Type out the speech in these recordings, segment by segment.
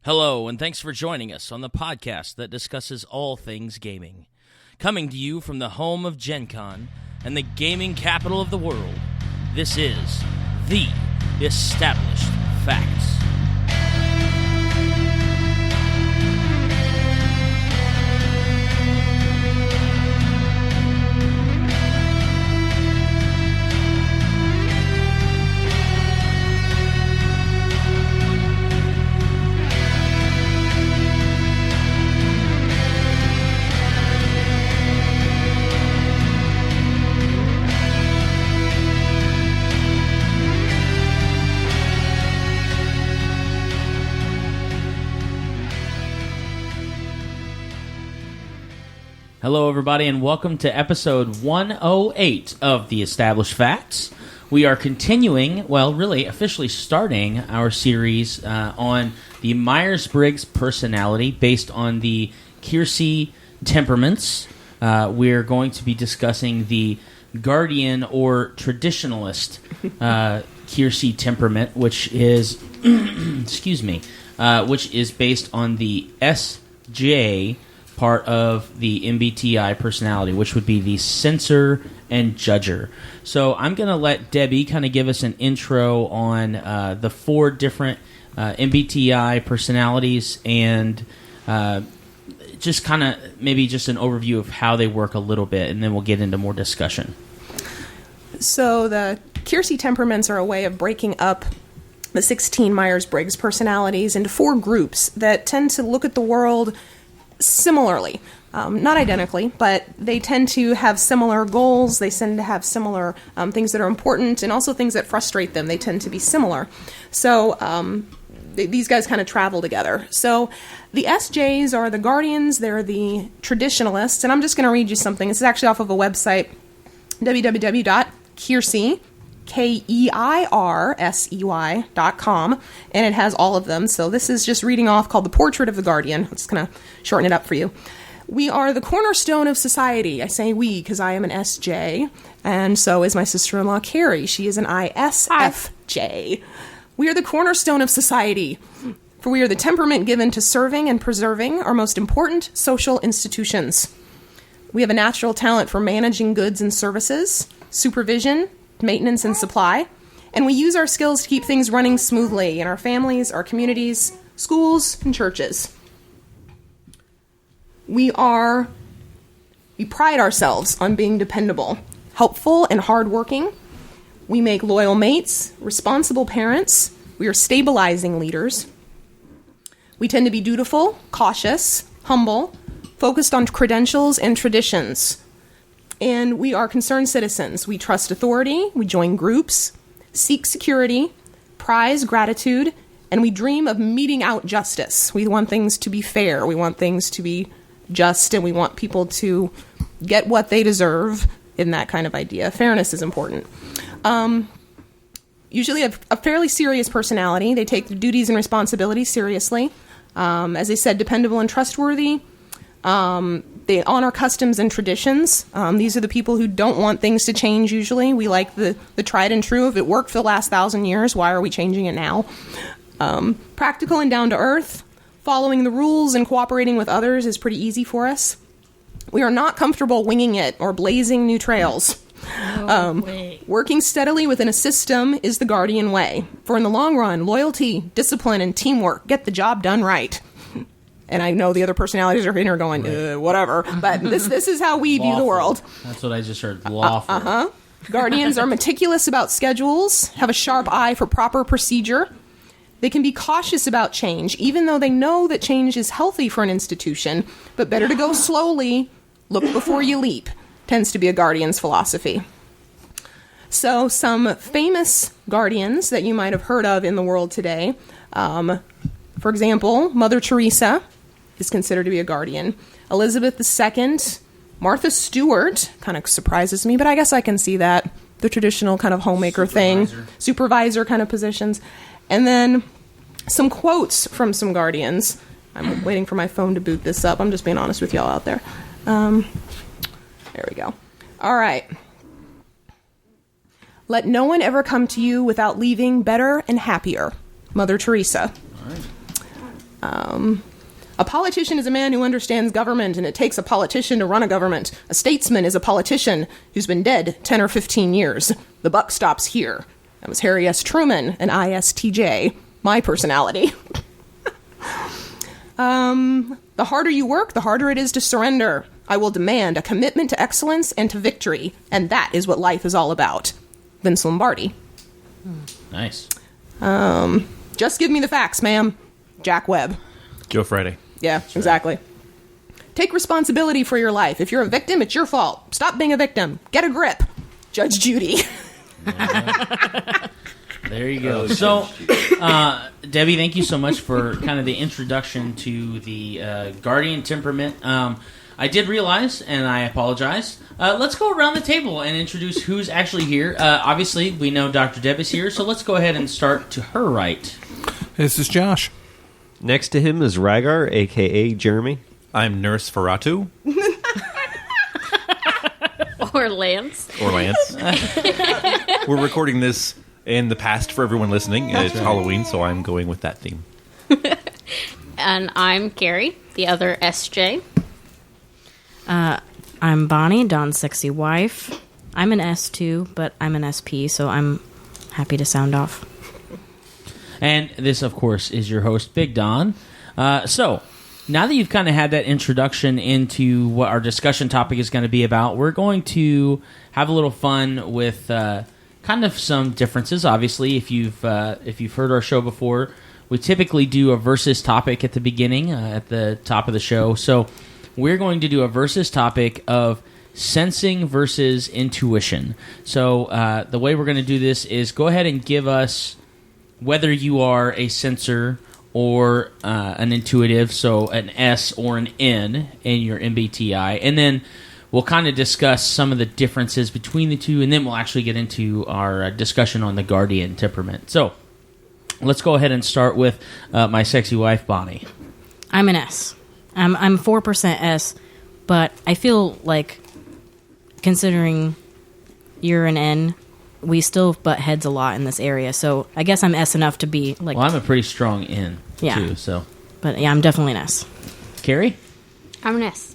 Hello, and thanks for joining us on the podcast that discusses all things gaming. Coming to you from the home of Gen Con and the gaming capital of the world, this is The Established Facts. Hello, everybody, and welcome to episode 108 of The Established Facts. We are continuing, really officially starting our series on the Myers-Briggs personality based on the Keirsey temperaments. We're going to be discussing the Guardian or Traditionalist Keirsey temperament, which is, which is based on the SJ part of the MBTI personality, which would be the censor and judger. So I'm going to let Debbie kind of give us an intro on the four different MBTI personalities and just kind of maybe just an overview of how they work a little bit, and then we'll get into more discussion. So the Keirsey temperaments are a way of breaking up the 16 Myers-Briggs personalities into four groups that tend to look at the world similarly, not identically, but they tend to have similar goals. They tend to have similar things that are important and also things that frustrate them. They tend to be similar. So these guys kind of travel together. So the SJs are the Guardians. They're the Traditionalists. And I'm just going to read you something. This is actually off of a website, www.keirsey, KEIRSEY.com, and it has all of them. So this is just reading off called The Portrait of the Guardian. I'm just going to shorten it up for you. We are the cornerstone of society. I say we because I am an SJ, and so is my sister-in-law, Kari. She is an ISFJ. We are the cornerstone of society, for we are the temperament given to serving and preserving our most important social institutions. We have a natural talent for managing goods and services, supervision, maintenance and supply, and we use our skills to keep things running smoothly in our families, our communities, schools, and churches. We pride ourselves on being dependable, helpful, and hardworking. We make loyal mates, responsible parents. We are stabilizing leaders. We tend to be dutiful, cautious, humble, focused on credentials and traditions. And we are concerned citizens. We trust authority, we join groups, seek security, prize gratitude, and we dream of meting out justice. We want things to be fair, we want things to be just, and we want people to get what they deserve in that kind of idea. Fairness is important. Usually have a fairly serious personality. They take their duties and responsibilities seriously. As I said, dependable and trustworthy. They honor customs and traditions. These are the people who don't want things to change usually. We like the tried and true. If it worked for the last 1,000 years, why are we changing it now? Practical and down to earth. Following the rules and cooperating with others is pretty easy for us. We are not comfortable winging it or blazing new trails. Working steadily within a system is the Guardian way. For in the long run, loyalty, discipline, and teamwork get the job done right. And I know the other personalities are in here going, whatever. But this is how we view the world. That's what I just heard. Lawful. Guardians are meticulous about schedules, have a sharp eye for proper procedure. They can be cautious about change, even though they know that change is healthy for an institution, but better to go slowly, look before you leap, tends to be a Guardian's philosophy. So some famous Guardians that you might have heard of in the world today, for example, Mother Teresa is considered to be a Guardian. Elizabeth II, Martha Stewart, kind of surprises me, but I guess I can see that. The traditional kind of homemaker thing. Supervisor kind of positions. And then some quotes from some Guardians. I'm waiting for my phone to boot this up. I'm just being honest with y'all out there. There we go. All right. Let no one ever come to you without leaving better and happier. Mother Teresa. All right. A politician is a man who understands government, and it takes a politician to run a government. A statesman is a politician who's been dead 10 or 15 years. The buck stops here. That was Harry S. Truman, an ISTJ. My personality. The harder you work, the harder it is to surrender. I will demand a commitment to excellence and to victory, and that is what life is all about. Vince Lombardi. Nice. Just give me the facts, ma'am. Jack Webb. Joe Friday. Yeah, exactly. Take responsibility for your life. If you're a victim, it's your fault. Stop being a victim. Get a grip. Judge Judy. There you go. So, Debbie, thank you so much for kind of the introduction to the Guardian temperament. I did realize, and I apologize. Let's go around the table and introduce who's actually here. Obviously, we know Dr. Deb is here, so let's go ahead and start to her right. This is Josh. Next to him is Ragaar, a.k.a. Jeremy. I'm Nurse Ferratu. Or Lance. We're recording this in the past for everyone listening. It's Halloween, so I'm going with that theme. And I'm Kari, the other SJ. I'm Bonnie, Don's sexy wife. I'm an S2, but I'm an SP, so I'm happy to sound off. And this, of course, is your host, Big Don. So, now that you've kind of had that introduction into what our discussion topic is going to be about, we're going to have a little fun with kind of some differences. Obviously, if you've heard our show before, we typically do a versus topic at the beginning, at the top of the show. So, we're going to do a versus topic of sensing versus intuition. So, the way we're going to do this is go ahead and give us whether you are a sensor or an intuitive, so an S or an N in your MBTI, and then we'll kind of discuss some of the differences between the two, and then we'll actually get into our discussion on the Guardian temperament. So let's go ahead and start with my sexy wife, Bonnie. I'm an S. I'm 4% S, but I feel like, considering you're an N, we still butt heads a lot in this area, so I guess I'm S enough to be like... Well, I'm a pretty strong N, too, so... But yeah, I'm definitely an S. Carrie? I'm an S.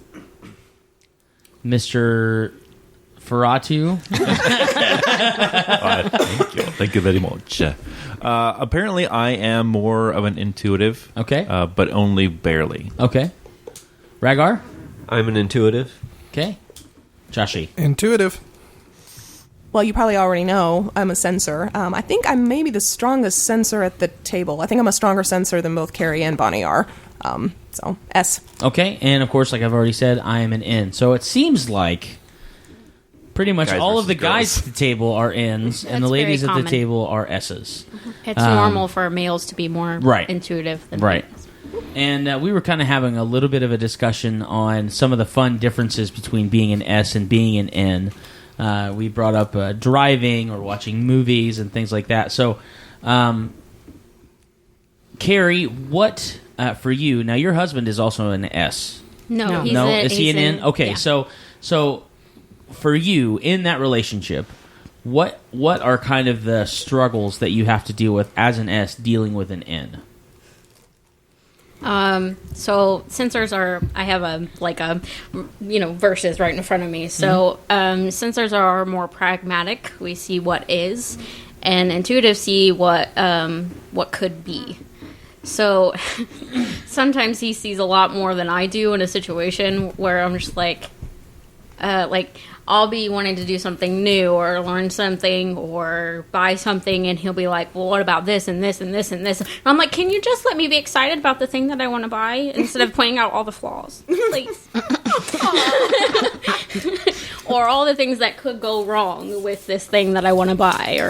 Mr. Ferratu? Thank you very much. Apparently, I am more of an intuitive. Okay. But only barely. Okay. Ragaar? I'm an intuitive. Okay. Joshi? Intuitive. Well, you probably already know I'm a sensor. I think I'm maybe the strongest sensor at the table. I think I'm a stronger sensor than both Kari and Bonnie are. So, S. Okay, and of course, like I've already said, I am an N. So it seems like pretty much Guys all of versus the girls. guys at the table are N's, and the That's ladies very at the common. table are S's. It's normal for males to be more Right. intuitive than Right. females. And we were kind of having a little bit of a discussion on some of the fun differences between being an S and being an N. We brought up driving or watching movies and things like that. So, Kari, what for you? Now, your husband is also an S. No, he's No, a, is he he's an N? Okay, yeah. so for you in that relationship, what are kind of the struggles that you have to deal with as an S dealing with an N? So sensors are, I have a verses right in front of me. So sensors are more pragmatic. We see what is, and intuitive see what could be. So sometimes he sees a lot more than I do in a situation where I'm just like I'll be wanting to do something new or learn something or buy something, and he'll be like, well, what about this and this and this and this? And I'm like, can you just let me be excited about the thing that I want to buy instead of pointing out all the flaws, please? Or all the things that could go wrong with this thing that I want to buy,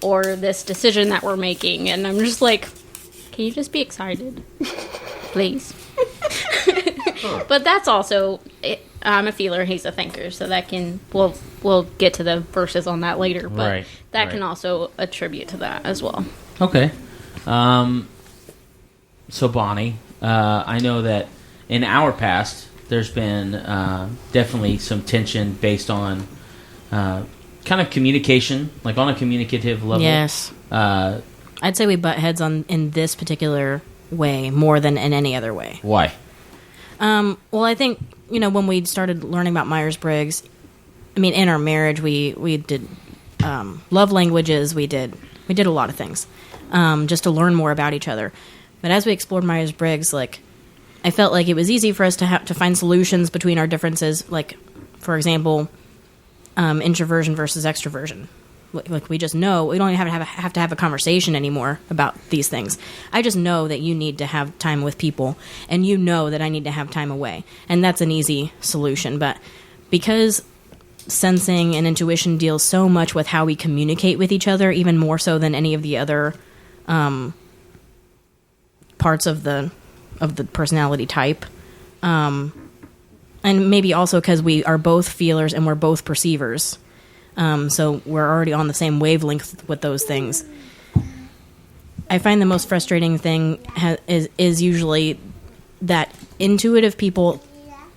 or this decision that we're making. And I'm just like, can you just be excited, please? But that's also... I'm a feeler, he's a thinker, so that can we'll get to the verses on that later, but that can also attribute to that as well. Okay. So Bonnie, I know that in our past there's been definitely some tension based on kind of communication, like on a communicative level. Yes. I'd say we butt heads in this particular way more than in any other way. Why? Well, I think, when we started learning about Myers-Briggs, I mean, in our marriage, we did love languages. We did a lot of things just to learn more about each other. But as we explored Myers-Briggs, like, I felt like it was easy for us to find solutions between our differences. Like, for example, introversion versus extroversion. Like, we just know we don't even have to have a conversation anymore about these things. I just know that you need to have time with people, and you know that I need to have time away, and that's an easy solution. But because sensing and intuition deals so much with how we communicate with each other, even more so than any of the other parts of the personality type, and maybe also because we are both feelers and we're both perceivers. So we're already on the same wavelength with those things. I find the most frustrating thing is usually that intuitive people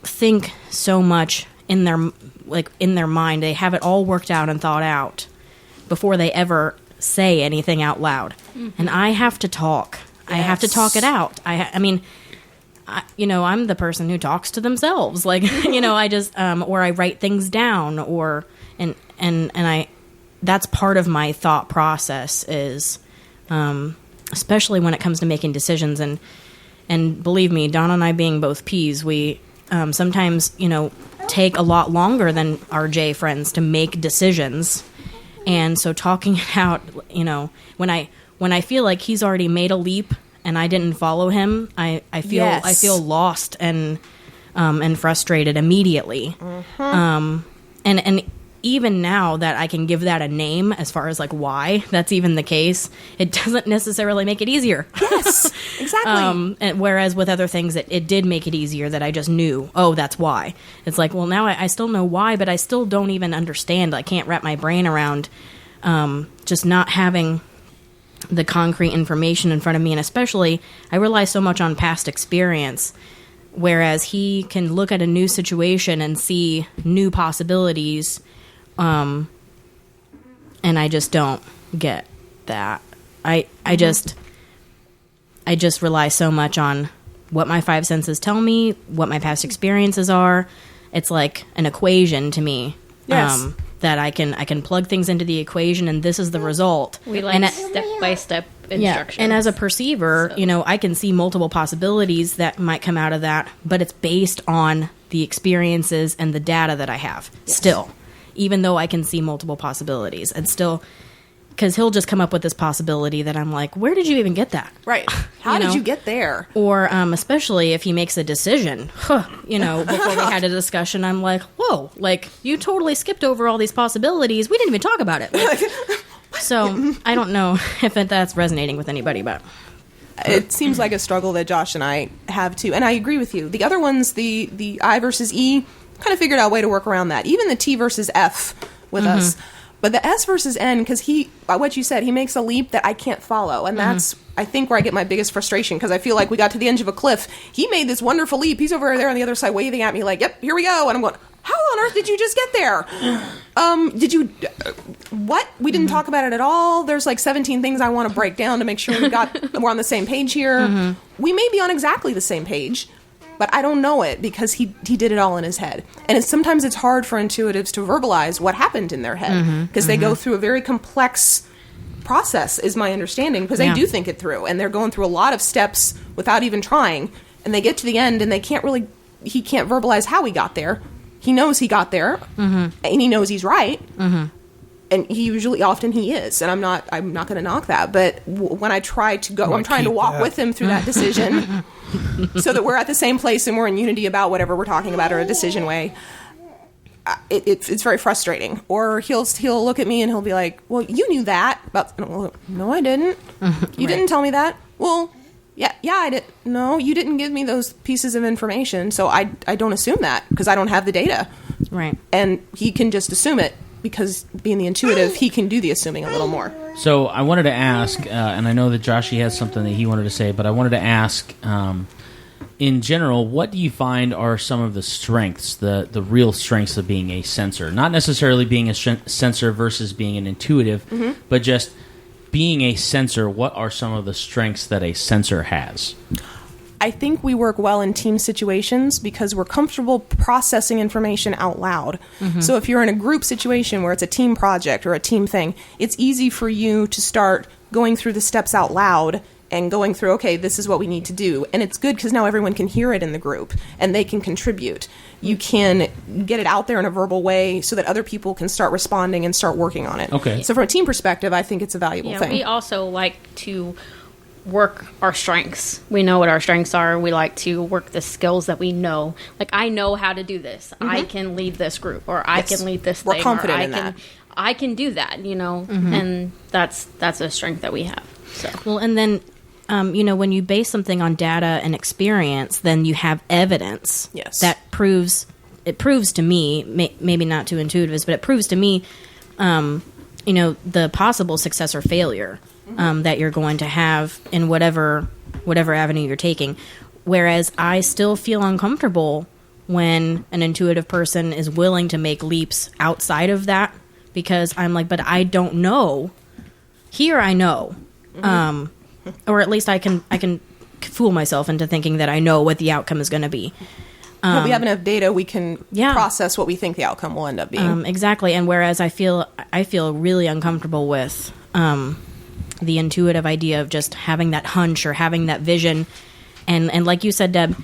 think so much in their mind. They have it all worked out and thought out before they ever say anything out loud. Mm-hmm. And I have to talk. Yes. I have to talk it out. I mean, I'm the person who talks to themselves. Like, I just or I write things down and I that's part of my thought process is especially when it comes to making decisions and believe me, Donna and I being both P's, we sometimes take a lot longer than our J friends to make decisions, and so talking it out, when I feel like he's already made a leap and I didn't follow him, I feel lost and frustrated immediately. Mm-hmm. And even now that I can give that a name, as far as like why that's even the case, it doesn't necessarily make it easier. Yes, exactly. And whereas with other things, it did make it easier that I just knew, oh, that's why. It's like, well, now I still know why, but I still don't even understand. I can't wrap my brain around just not having the concrete information in front of me. And especially, I rely so much on past experience, whereas he can look at a new situation and see new possibilities. And I just don't get that. I just rely so much on what my five senses tell me, what my past experiences are. It's like an equation to me. Yes. That I can plug things into the equation, and this is the result. We like step-by-step instructions. Yeah, and as a perceiver, I can see multiple possibilities that might come out of that, but it's based on the experiences and the data that I have still. Even though I can see multiple possibilities, and still, because he'll just come up with this possibility that I'm like, where did you even get that? Right. How did you get there? Or especially if he makes a decision, before we had a discussion, I'm like, whoa, like, you totally skipped over all these possibilities. We didn't even talk about it. Like, so I don't know if that's resonating with anybody, but it seems like a struggle that Josh and I have too. And I agree with you. The other ones, the I versus E, kind of figured out a way to work around that. Even the T versus F with us. But the S versus N, because by what you said, he makes a leap that I can't follow. And that's, I think, where I get my biggest frustration, because I feel like we got to the edge of a cliff. He made this wonderful leap. He's over there on the other side waving at me like, yep, here we go. And I'm going, how on earth did you just get there? What? We didn't talk about it at all. There's like 17 things I want to break down to make sure we're on the same page here. We may be on exactly the same page, but I don't know it because he did it all in his head. And sometimes it's hard for intuitives to verbalize what happened in their head because they go through a very complex process, is my understanding, because they do think it through. And they're going through a lot of steps without even trying. And they get to the end and he can't verbalize how he got there. He knows he got there and he knows he's right. And often he is. And I'm not going to knock that. But when I try to go, I'm trying to walk with him through that decision so that we're at the same place and we're in unity about whatever we're talking about or a decision way. It's very frustrating. Or he'll look at me and he'll be like, well, you knew that. No, I didn't. You didn't tell me that. Well, yeah, I did. No, you didn't give me those pieces of information. So I don't assume that because I don't have the data. Right. And he can just assume it. Because being the intuitive, he can do the assuming a little more. So I wanted to ask, and I know that Joshy has something that he wanted to say, but I wanted to ask, in general, what do you find are some of the strengths, the real strengths of being a sensor? Not necessarily being a sensor versus being an intuitive, but just being a sensor, what are some of the strengths that a sensor has? I think we work well in team situations because we're comfortable processing information out loud. So if you're in a group situation where it's a team project or a team thing, it's easy for you to start going through the steps out loud and going through, okay, this is what we need to do. And it's good because now everyone can hear it in the group and they can contribute. You can get it out there in a verbal way so that other people can start responding and start working on it. Okay. So from a team perspective, I think it's a valuable thing. We also like to work our strengths. We know what our strengths are. We like to work the skills that we know. Like, I know how to do this. I can lead this group, or I can lead this We're thing. confident or in that. I can do that, and that's a strength that we have. So. Well, and then, when you base something on data and experience, then you have evidence that proves to me, maybe not to intuitives, but it proves to me, the possible success or failure that you're going to have in whatever avenue you're taking. Whereas I still feel uncomfortable when an intuitive person is willing to make leaps outside of that, because I'm like, but I don't know. Here I know. Or at least I can fool myself into thinking that I know what the outcome is going to be. When we have enough data, we can process what we think the outcome will end up being. Exactly. And whereas I feel really uncomfortable with the intuitive idea of just having that hunch or having that vision, and like you said, Deb,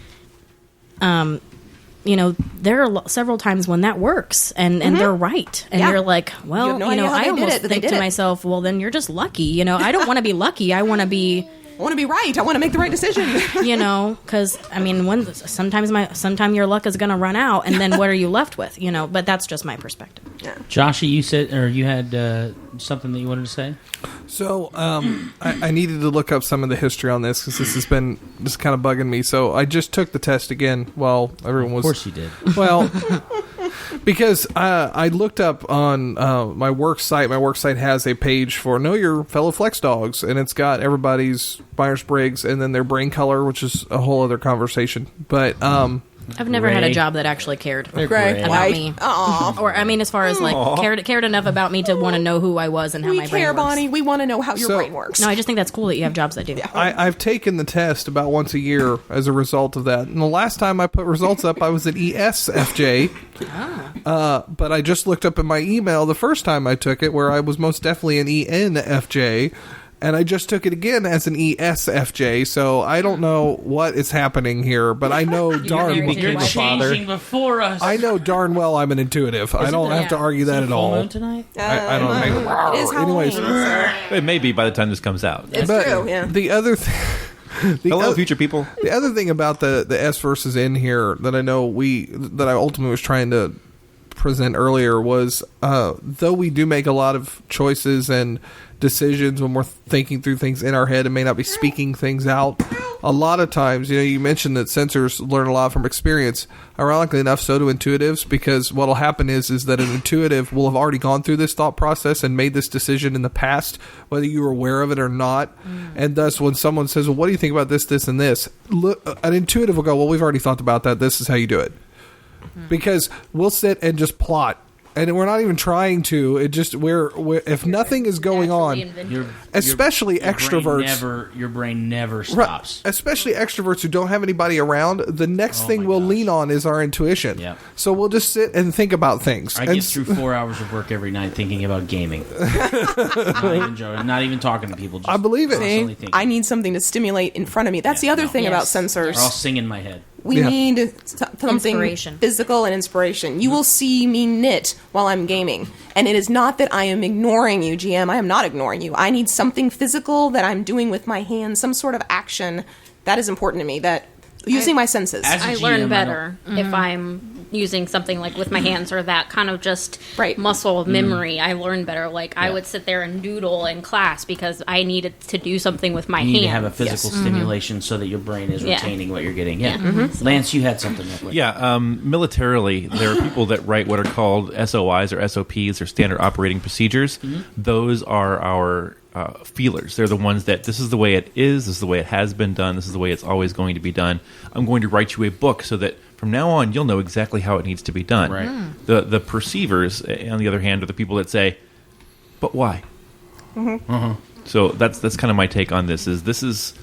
there are several times when that works and they're right, and you're like, well, I almost think to myself, well, then you're just lucky. I don't want to be lucky. I want to be right. I want to make the right decision. Because sometime your luck is going to run out, and then what are you left with? But that's just my perspective. Yeah. Joshy, you said, or you had something that you wanted to say? So I needed to look up some of the history on this because this has been just kind of bugging me. So I just took the test again while everyone was. Of course you did. Well, because I looked up on my work site. My work site has a page for Know Your Fellow Flex Dogs, and it's got everybody's Myers-Briggs and then their brain color, which is a whole other conversation. But I've never had a job that actually cared Great. about me. Or as far as cared enough about me to want to know who I was and how my brain works. Bonnie. We want to know how your brain works. No, I just think that's cool that you have jobs that do. Yeah. I've taken the test about once a year as a result of that. And the last time I put results up, I was an ESFJ. But I just looked up in my email the first time I took it, where I was most definitely an ENFJ. And I just took it again as an ESFJ, so I don't know what is happening here, but I know darn well. You're changing before us. I know darn well I'm an intuitive. I don't have to argue that at all. Full moon tonight? I don't know. It is Halloween. Anyways, It may be by the time this comes out. It's true, yeah. The other thing... Hello, future people. The other thing about the S versus N here that I know that I ultimately was trying to present earlier was, though we do make a lot of choices and decisions when we're thinking through things in our head and may not be speaking things out, a lot of times, you mentioned that sensors learn a lot from experience. Ironically enough, so do intuitives, because what'll happen is that an intuitive will have already gone through this thought process and made this decision in the past, whether you were aware of it or not. And thus, when someone says, well, what do you think about this, this, and this? An intuitive will go, well, we've already thought about that. This is how you do it. Because we'll sit and just plot. And we're not even trying to. It just we're if nothing is going on, especially extroverts, your brain never stops. Right, especially extroverts who don't have anybody around. The next thing we'll lean on is our intuition. Yep. So we'll just sit and think about things. I get through 4 hours of work every night thinking about gaming. Not even talking to people. Just I believe it. constantly I need something to stimulate in front of me. That's the other thing about sensors. Or I'll sing in my head. We need something Inspiration. physical and inspiration. You will see me knit while I'm gaming. And it is not that I am ignoring you, GM. I am not ignoring you. I need something physical that I'm doing with my hands, some sort of action. That is important to me, that using my senses. I learn better if I'm using something like with my hands or that kind of just muscle memory. I learn better. I would sit there and doodle in class because I needed to do something with my hands. You need to have a physical stimulation so that your brain is retaining what you're getting. Yeah. Lance, you had something that way. Yeah, militarily, there are people that write what are called SOIs or SOPs or standard operating procedures. Those are our feelers. They're the ones that this is the way it is, this is the way it has been done, this is the way it's always going to be done. I'm going to write you a book so that from now on you'll know exactly how it needs to be done. Right. The perceivers, on the other hand, are the people that say, but why? So that's kind of my take on this. Is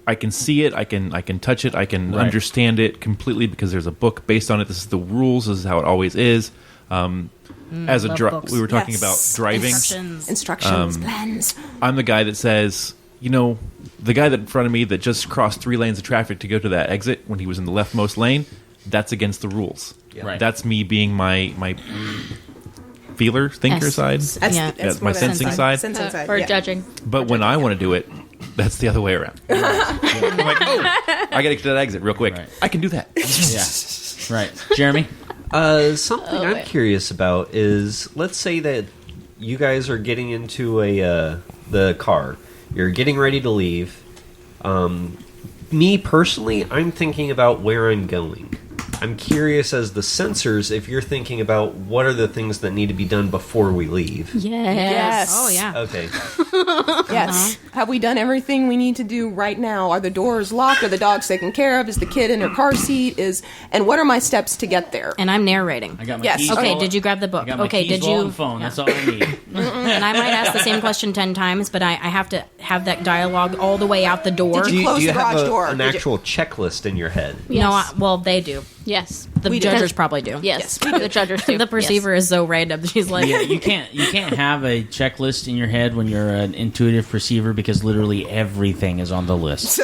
I can see it, I can touch it, I can understand it completely because there's a book based on it. This is the rules. This is how it always is. As we were talking about driving instructions, plans. I'm the guy that says, the guy that in front of me that just crossed 3 lanes of traffic to go to that exit when he was in the leftmost lane, that's against the rules. Yeah. Right. That's me being my thinker side. That's my sensing side. Or judging. But when I want to do it, that's the other way around. I'm like, I got to get to that exit real quick. Right. I can do that. Yeah. Right. Jeremy? Something I'm curious about is, let's say that you guys are getting into the car. You're getting ready to leave. Me personally, I'm thinking about where I'm going. I'm curious as the sensors if you're thinking about what are the things that need to be done before we leave. Yes. Oh, yeah. Okay. Yes. Have we done everything we need to do right now? Are the doors locked? Are the dogs taken care of? Is the kid in her car seat? And what are my steps to get there? And I'm narrating. I got my Yes. keys. Okay, wallet. did you grab the book? I got my Okay, keys, did wallet, you? and phone. Yeah. That's all I need. And I might ask the same question 10 times, but I have to have that dialogue all the way out the door. Did you close the garage have door? an actual checklist in your head? No, well, they do. Yes. The We do. judges probably do. Yes. The judges do. The perceiver is so random. She's like, Yeah, you can't have a checklist in your head when you're an intuitive perceiver because literally everything is on the list.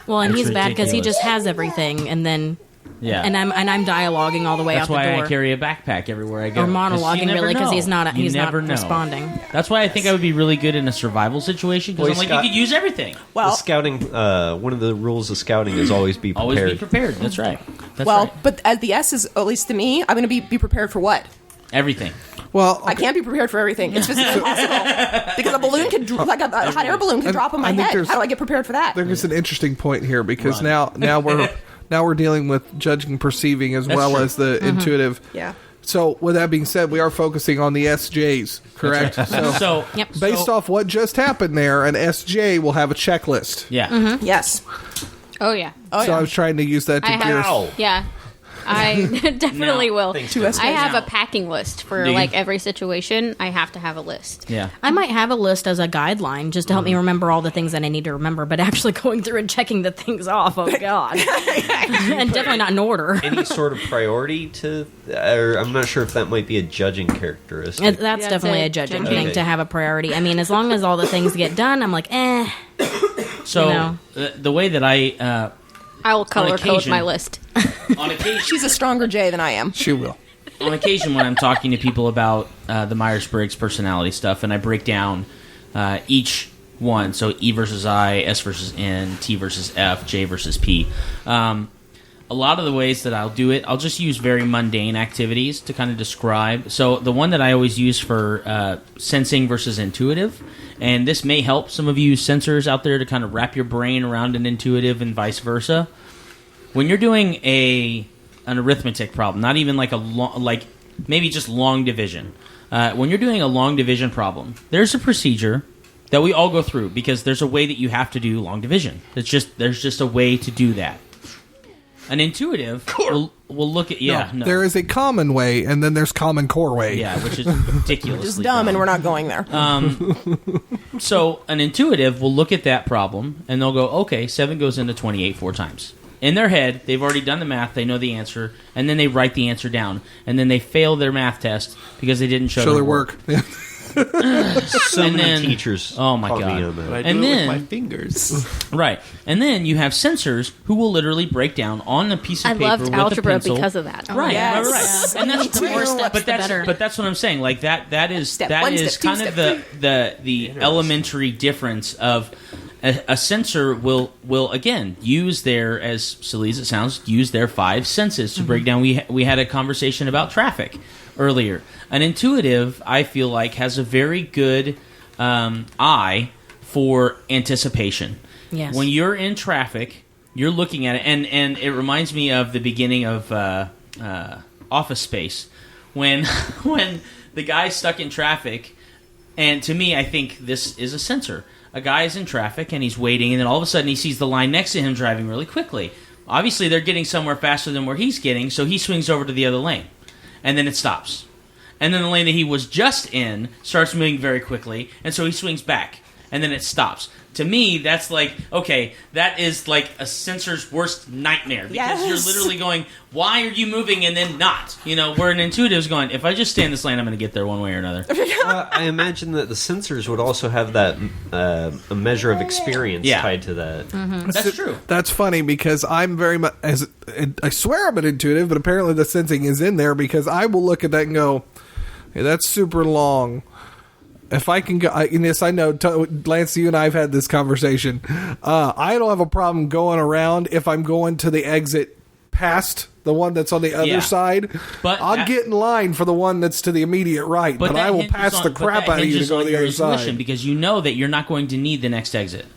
well, and It's he's bad because he ridiculous. just has everything, and then Yeah, and I'm dialoguing all the way that's out the why door. I carry a backpack everywhere I go. Or 'Cause you monologuing never really because know. he's not You never know. responding. That's why I think I would be really good in a survival situation because Boy I'm like Scout- you could use everything. The Well, scouting, one of the rules of scouting is always be prepared. Always be prepared. That's right. That's well, right. but at the S is, at least to me, I'm going to be prepared for what? Everything. Well, I can't be prepared for everything. It's physically impossible. Because a balloon could, like a hot air balloon could drop on my I think head. there's- How do I get prepared for that? there's an interesting point here because Run. now we're dealing with judging, perceiving as That's well true. as the intuitive. Yeah. So with that being said, we are focusing on the SJs, correct? So Yep. Based off what just happened there, an SJ will have a checklist. yeah. Yes. Oh, yeah. Oh, So yeah. I was trying to use that to I gear. have. Yeah. I definitely No. will. Two SJs. I have Now- a packing list for Do you? like every situation. I have to have a list. Yeah. I might have a list as a guideline just to help me remember all the things that I need to remember, but actually going through and checking the things off, oh god. And definitely not in order. Any sort of priority to, or I'm not sure if that might be a judging characteristic. That's Yeah, definitely it's a judging judging. thing Okay. to have a priority. I mean, as long as all the things get done, I'm like, So You know. the way that I I will color code occasion- my list. on occasion She's a stronger J than I am. She will. on occasion when I'm talking to people about the Myers-Briggs personality stuff, and I break down each one, so E versus I, S versus N, T versus F, J versus P. A lot of the ways that I'll do it, I'll just use very mundane activities to kind of describe. So the one that I always use for sensing versus intuitive, and this may help some of you sensors out there to kind of wrap your brain around an intuitive and vice versa. When you're doing an arithmetic problem, not even like maybe just long division. When you're doing a long division problem, there's a procedure that we all go through because there's a way that you have to do long division. There's just a way to do that. An intuitive will look at There is a common way, and then there's common core way. yeah, which is ridiculous. Just dumb, and we're not going there. So an intuitive will look at that problem and they'll go, okay, 7 goes into 28 4 times. In their head, they've already done the math, they know the answer, and then they write the answer down. And then they fail their math test because they didn't show their work. So and many then- teachers. oh my caught me God. on that. I And do it then- with my fingers. Right. And then you have sensors who will literally break down on a piece of I paper loved with algebra a pencil. because of that. Right, Yes. right. And that's Me too. but the better. that's what I'm saying. Like that is Step that one, is step two, kind of step the elementary difference of a sensor will again use their, as silly as it sounds, use their 5 senses to break down. We had a conversation about traffic earlier. An intuitive, I feel like, has a very good eye for anticipation. Yes. When you're in traffic, you're looking at it, and it reminds me of the beginning of Office Space, when the guy's stuck in traffic, and to me, I think this is a sensor. A guy is in traffic, and he's waiting, and then all of a sudden he sees the line next to him driving really quickly. Obviously, they're getting somewhere faster than where he's getting, so he swings over to the other lane, and then it stops. And then the lane that he was just in starts moving very quickly, and so he swings back. and then it stops. To me, that's like, okay, that is like a sensor's worst nightmare, because you're literally going, why are you moving and then not? Where an intuitive is going, if I just stay in this lane, I'm going to get there one way or another. I imagine that the sensors would also have that a measure of experience tied to that. Mm-hmm. That's true. That's funny, because I'm very much, I swear I'm an intuitive, but apparently the sensing is in there, because I will look at that and go, hey, that's super long. If I can go, yes, I know, Lance, you and I have had this conversation. I don't have a problem going around if I'm going to the exit past the one that's on the other side. But I'll get in line for the one that's to the immediate right, but I will pass the crap out of you to go to the other side. Because you know that you're not going to need the next exit.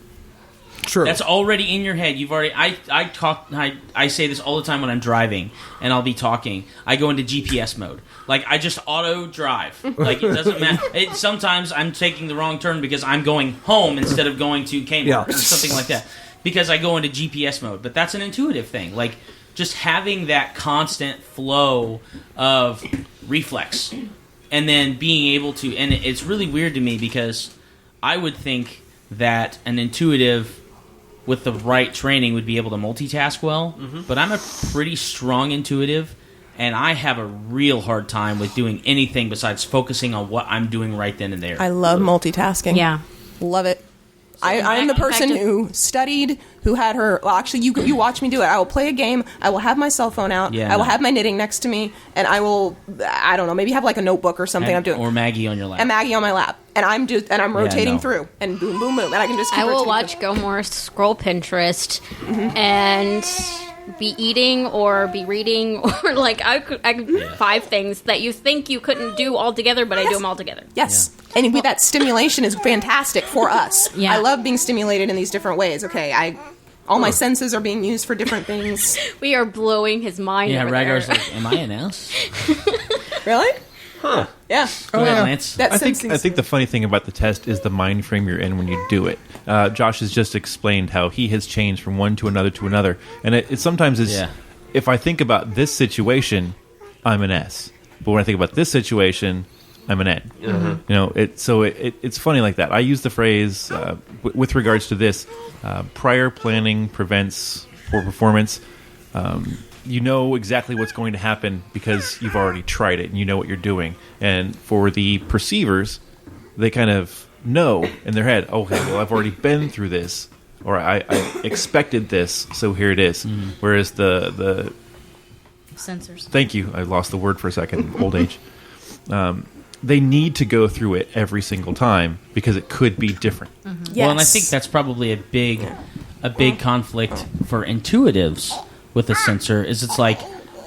True. That's already in your head. You've already. I say this all the time when I'm driving, and I'll be talking. I go into GPS mode. Like, I just auto drive. Like, it doesn't matter. Sometimes I'm taking the wrong turn because I'm going home instead of going to Kmart or something like that, because I go into GPS mode. But that's an intuitive thing. Like, just having that constant flow of reflex, and then being able to. And it's really weird to me, because I would think that an intuitive with the right training would be able to multitask well, but I'm a pretty strong intuitive, and I have a real hard time with doing anything besides focusing on what I'm doing right then and there. I love multitasking. Yeah. Love it. I'm the person who studied, who had her... Well, actually, you watch me do it. I will play a game. I will have my cell phone out. I will have my knitting next to me. And I will, I don't know, maybe have like a notebook or something I'm doing. Or Maggie on your lap. And Maggie on my lap. And I'm rotating through. And boom, boom, boom. And I can just keep I will rotating watch through. Gilmore scroll Pinterest and be eating or be reading, or like I 5 things that you think you couldn't do all together, but I do them all together. Yes. And that stimulation is fantastic for us. Yeah. I love being stimulated in these different ways. Okay, all my senses are being used for different things. We are blowing his mind. Yeah, over Ragaar's there. like, am I an S? Really? Huh. Yeah. Go ahead, Lance. That I think the funny thing about the test is the mind frame you're in when you do it. Josh has just explained how he has changed from one to another, and it sometimes is. Yeah. If I think about this situation, I'm an S, but when I think about this situation, I'm an N. It's funny like that. I use the phrase with regards to this: prior planning prevents poor performance. You know exactly what's going to happen because you've already tried it and you know what you're doing. And for the perceivers, they kind of know in their head, okay, well, I've already been through this, or I expected this, so here it is. Whereas the Sensors. thank you, I lost the word for a second, old age. They need to go through it every single time because it could be different. Yes. Well, and I think that's probably a big conflict for intuitives with a sensor, is it's like,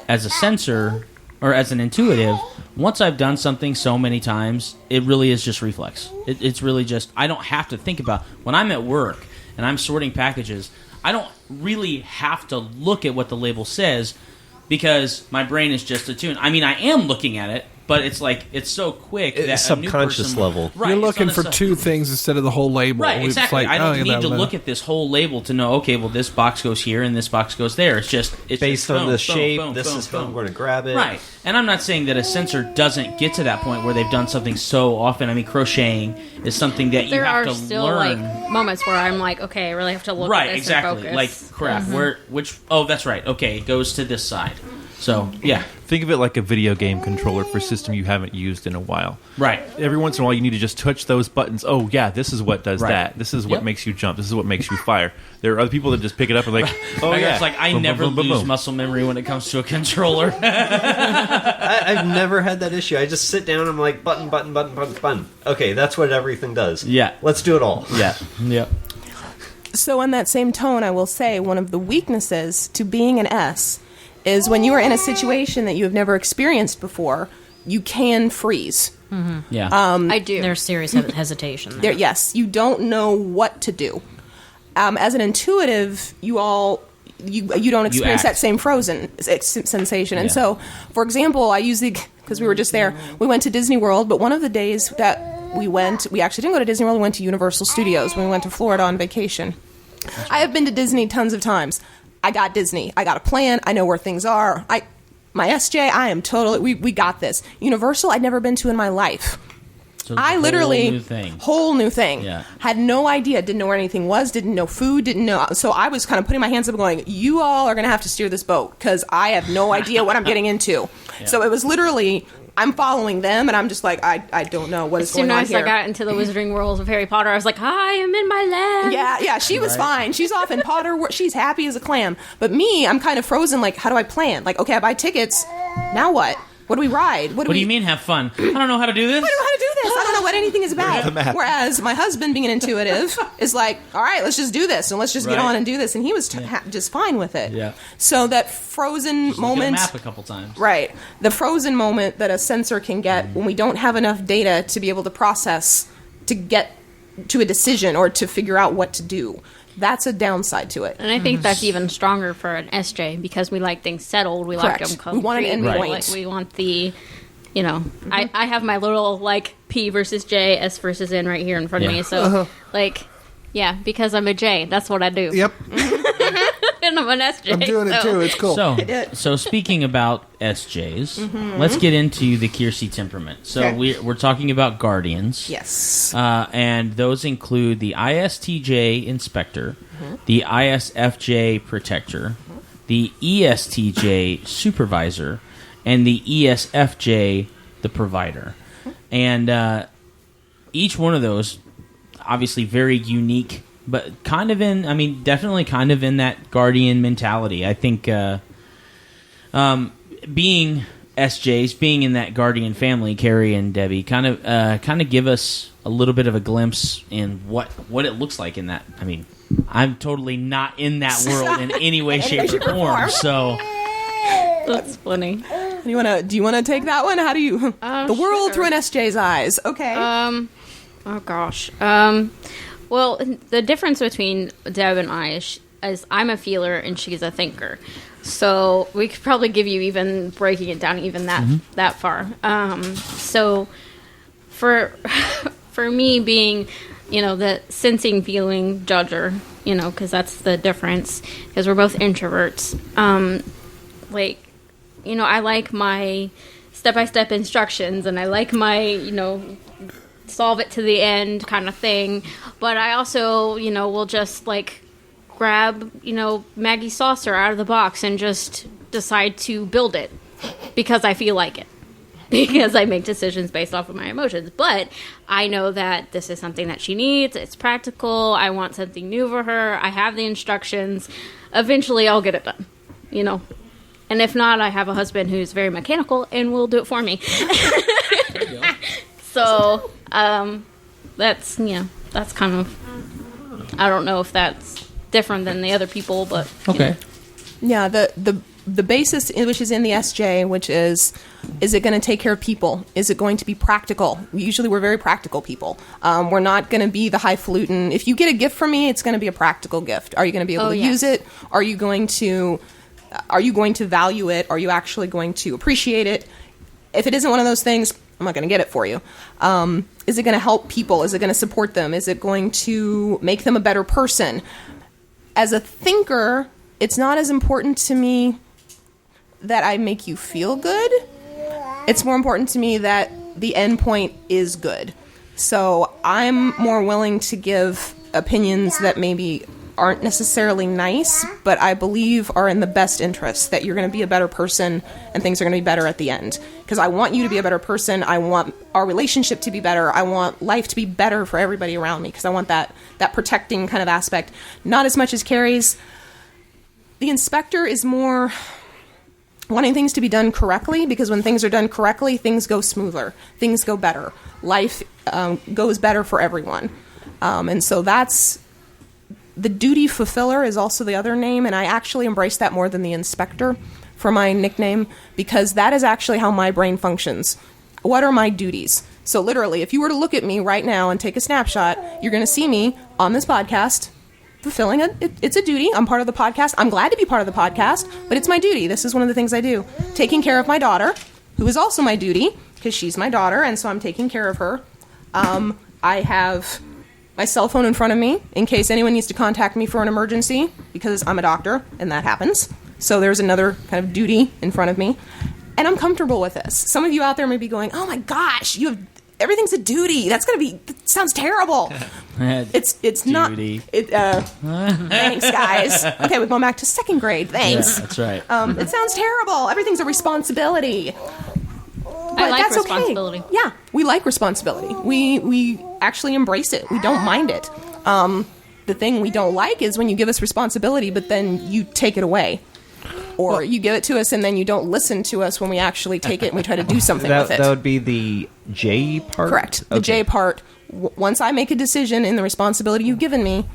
as a sensor or as an intuitive, once I've done something so many times, it really is just reflex. It's really just, I don't have to think about, when I'm at work and I'm sorting packages, I don't really have to look at what the label says because my brain is just attuned. I mean, I am looking at it, but it's like, it's so quick that It's a new subconscious person, level. Right, You're looking it's on for the two things instead of the whole label. Right, It's exactly. like, I don't oh, need to that- look at this whole label to know, okay, well, this box goes here and this box goes there. It's just... It's Based just on boom, the boom, shape, boom, this boom, is how I'm boom. going to grab it. Right. And I'm not saying that a sensor doesn't get to that point where they've done something so often. I mean, crocheting is something that you There have are to still learn. like moments where I'm like, okay, I really have to look Right, at this exactly. and focus. Like, crap, oh, that's right. Okay, it goes to this side. So, yeah. Think of it like a video game controller for a system you haven't used in a while. Right. Every once in a while, you need to just touch those buttons. Oh, yeah, this is what does Right. that. This is what Yep. makes you jump. This is what makes you fire. There are other people that just pick it up and like, oh, Like, yeah. It's like, I Boom, never boom, boom, lose boom. muscle memory when it comes to a controller. I've never had that issue. I just sit down and I'm like, button, button, button, button, button. Okay, that's what everything does. Yeah. Let's do it all. Yeah. Yep. So in that same tone, I will say one of the weaknesses to being an S is when you are in a situation that you have never experienced before, you can freeze. Yeah. I do. There's serious hesitation there. Yes, you don't know what to do. As an intuitive, you don't experience act. that same frozen sensation. And Yeah. so, for example, I use because we were just there, we went to Disney World, but one of the days that we actually didn't go to Disney World, we went to Universal Studios when we went to Florida on vacation. I have been to Disney tons of times. I got Disney. I got a plan. I know where things are. My SJ, I am totally, we got this. Universal, I'd never been to in my life. So I literally whole new thing. Yeah. Had no idea, didn't know where anything was, didn't know food, didn't know. So I was kind of putting my hands up and going, you all are going to have to steer this boat because I have no idea what I'm getting into. Yeah. So it was literally, I'm following them and I'm just like, I don't know what is going on here. As soon as I got into the Wizarding World of Harry Potter, I was like, hi, I'm in my land. Yeah, she was fine. She's off in Potter. She's happy as a clam. But me, I'm kind of frozen. Like, how do I plan? Like, okay, I buy tickets. Now what? What do we ride? What do you mean have fun? I don't know how to do this. I don't know how to do this. I don't know what anything is about. Whereas my husband, being an intuitive, is like, all right, let's just do this and let's just get on and do this. And he was just fine with it. Yeah. So that frozen just moment. Look at a map a couple times. Right. The frozen moment that a sensor can get when we don't have enough data to be able to process to get to a decision or to figure out what to do. That's a downside to it. And I think that's even stronger for an SJ because we like things settled. We like them concrete. We want an endpoint. We want the, I have my little, P versus J, S versus N right here in front of me. So, because I'm a J, that's what I do. Yep. And I'm an SJ. I'm doing it too. It's cool. So speaking about SJs, let's get into the Kiersey temperament. So we're talking about Guardians. Yes. And those include the ISTJ Inspector, the ISFJ Protector, the ESTJ Supervisor, and the ESFJ the Provider. And each one of those, obviously very unique, but definitely kind of in that Guardian mentality. I think being SJs, being in that Guardian family, Kari and Debbie, kind of give us a little bit of a glimpse in what it looks like in that. I mean, I'm totally not in that world in any way, shape, or form. So that's funny. Do you want to take that one? How do you the world through an SJ's eyes? Okay. Oh gosh. Well, the difference between Deb and I is I'm a feeler and she's a thinker. So we could probably give you even breaking it down even that far. So for me being, the sensing, feeling, judger, because that's the difference, because we're both introverts. I like my step-by-step instructions and I like my, solve it to the end kind of thing. But I also, will just grab, Maggie's saucer out of the box and just decide to build it because I feel like it. Because I make decisions based off of my emotions. But I know that this is something that she needs. It's practical. I want something new for her. I have the instructions. Eventually I'll get it done, And if not, I have a husband who's very mechanical and will do it for me. So, that's kind of, I don't know if that's different than the other people, but. Okay. Yeah, the basis which is in the SJ, which is it going to take care of people? Is it going to be practical? Usually we're very practical people. We're not going to be the highfalutin. If you get a gift from me, it's going to be a practical gift. Are you going to be able to use it? Are you going to value it? Are you actually going to appreciate it? If it isn't one of those things, I'm not going to get it for you. Is it going to help people? Is it going to support them? Is it going to make them a better person? As a thinker, it's not as important to me that I make you feel good. It's more important to me that the end point is good. So I'm more willing to give opinions that maybe aren't necessarily nice, but I believe are in the best interest, that you're going to be a better person and things are going to be better at the end. Because I want you to be a better person. I want our relationship to be better. I want life to be better for everybody around me because I want that protecting kind of aspect. Not as much as Kari's. The inspector is more wanting things to be done correctly, because when things are done correctly, things go smoother. Things go better. Life goes better for everyone. And so that's... The duty fulfiller is also the other name, and I actually embrace that more than the inspector for my nickname, because that is actually how my brain functions. What are my duties? So literally, if you were to look at me right now and take a snapshot, you're going to see me on this podcast fulfilling it's a duty. I'm part of the podcast. I'm glad to be part of the podcast, but it's my duty. This is one of the things I do. Taking care of my daughter, who is also my duty, because she's my daughter, and so I'm taking care of her. I have my cell phone in front of me in case anyone needs to contact me for an emergency, because I'm a doctor and that happens. So there's another kind of duty in front of me, and I'm comfortable with this. Some of you out there may be going, oh my gosh, you have everything's a duty. That sounds terrible. It's not. Thanks, guys. Okay, we're going back to second grade. Thanks. Yeah, that's right. It sounds terrible. Everything's a responsibility. But I like that's responsibility. Okay. Yeah, we like responsibility. We actually embrace it. We don't mind it. The thing we don't like is when you give us responsibility, but then you take it away. Or you give it to us and then you don't listen to us when we actually take it and we try to do something with it. That would be the J part? Correct. The J part. Once I make a decision in the responsibility you've given me,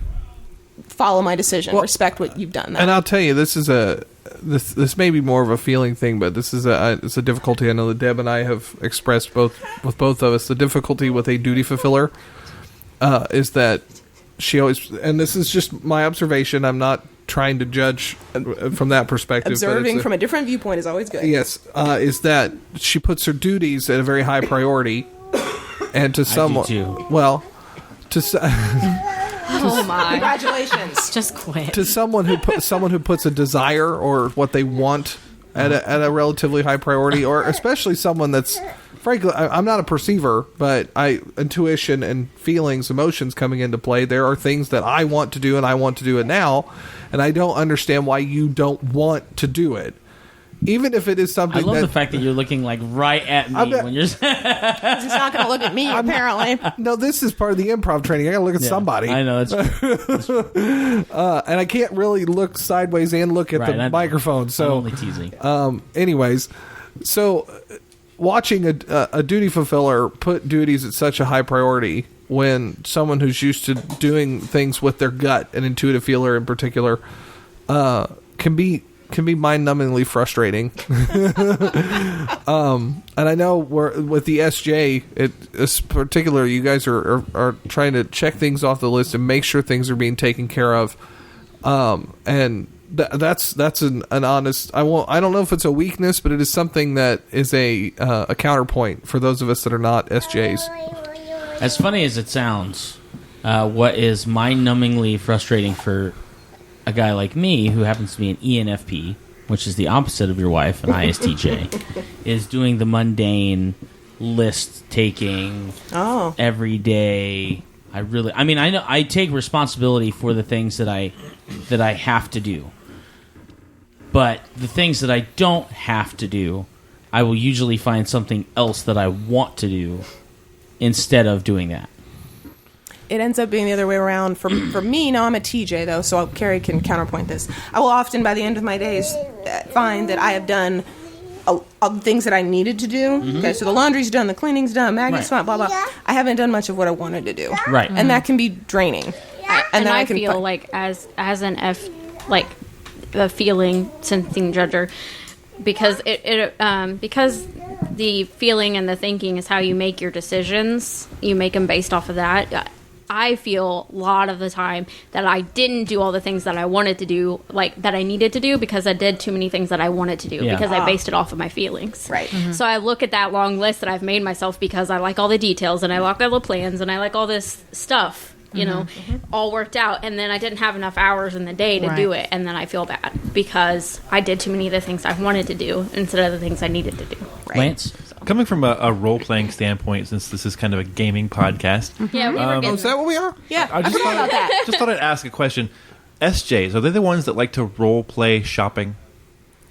follow my decision. Respect what you've done. And I'll tell you, this may be more of a feeling thing, but this is it's a difficulty I know that Deb and I have expressed with both of us. The difficulty with a duty fulfiller is that she always, and this is just my observation, I'm not trying to judge from that perspective. Observing from a different viewpoint is always good. Yes, is that she puts her duties at a very high priority, and to someone, well, to Oh my! Congratulations! Just quit. to someone who puts a desire or what they want at a relatively high priority, or especially someone that's, frankly, I'm not a perceiver, but intuition and feelings, emotions coming into play. There are things that I want to do, and I want to do it now, and I don't understand why you don't want to do it. Even if it is something I love the fact that you're looking like right at me when you're. He's not going to look at me, apparently. No, this is part of the improv training. I got to look at somebody. I know that's true. And I can't really look sideways and look at the microphone. So I'm only teasing. Anyways, so watching a duty fulfiller put duties at such a high priority when someone who's used to doing things with their gut, an intuitive feeler in particular, can be mind-numbingly frustrating. And I know with the SJ, it's particular, you guys are trying to check things off the list and make sure things are being taken care of. And that's an honest. I don't know if it's a weakness, but it is something that is a counterpoint for those of us that are not SJs. As funny as it sounds, what is mind-numbingly frustrating for a guy like me, who happens to be an ENFP, which is the opposite of your wife, an ISTJ, is doing the mundane list taking every day. I know I take responsibility for the things that I have to do, but the things that I don't have to do, I will usually find something else that I want to do instead of doing that. It ends up being the other way around. For me, now I'm a TJ, though, so Kari can counterpoint this. I will often, by the end of my days, find that I have done things that I needed to do. Mm-hmm. Okay, so the laundry's done, the cleaning's done, Maggie's fine, blah, blah. I haven't done much of what I wanted to do. Right. And that can be draining. And then I feel like as an F, like a feeling sensing judger, because because the feeling and the thinking is how you make your decisions. You make them based off of that. I feel a lot of the time that I didn't do all the things that I wanted to do, like that I needed to do, because I did too many things that I wanted to do because I based it off of my feelings. Right. Mm-hmm. So I look at that long list that I've made myself because I like all the details and I like all the plans and I like all this stuff, you know, all worked out. And then I didn't have enough hours in the day to do it. And then I feel bad because I did too many of the things I wanted to do instead of the things I needed to do. Right. Lance? Coming from a role-playing standpoint, since this is kind of a gaming podcast. Yeah, we were getting Is that what we are? Yeah, I forgot about that. just thought I'd ask a question. SJs, are they the ones that like to role-play shopping?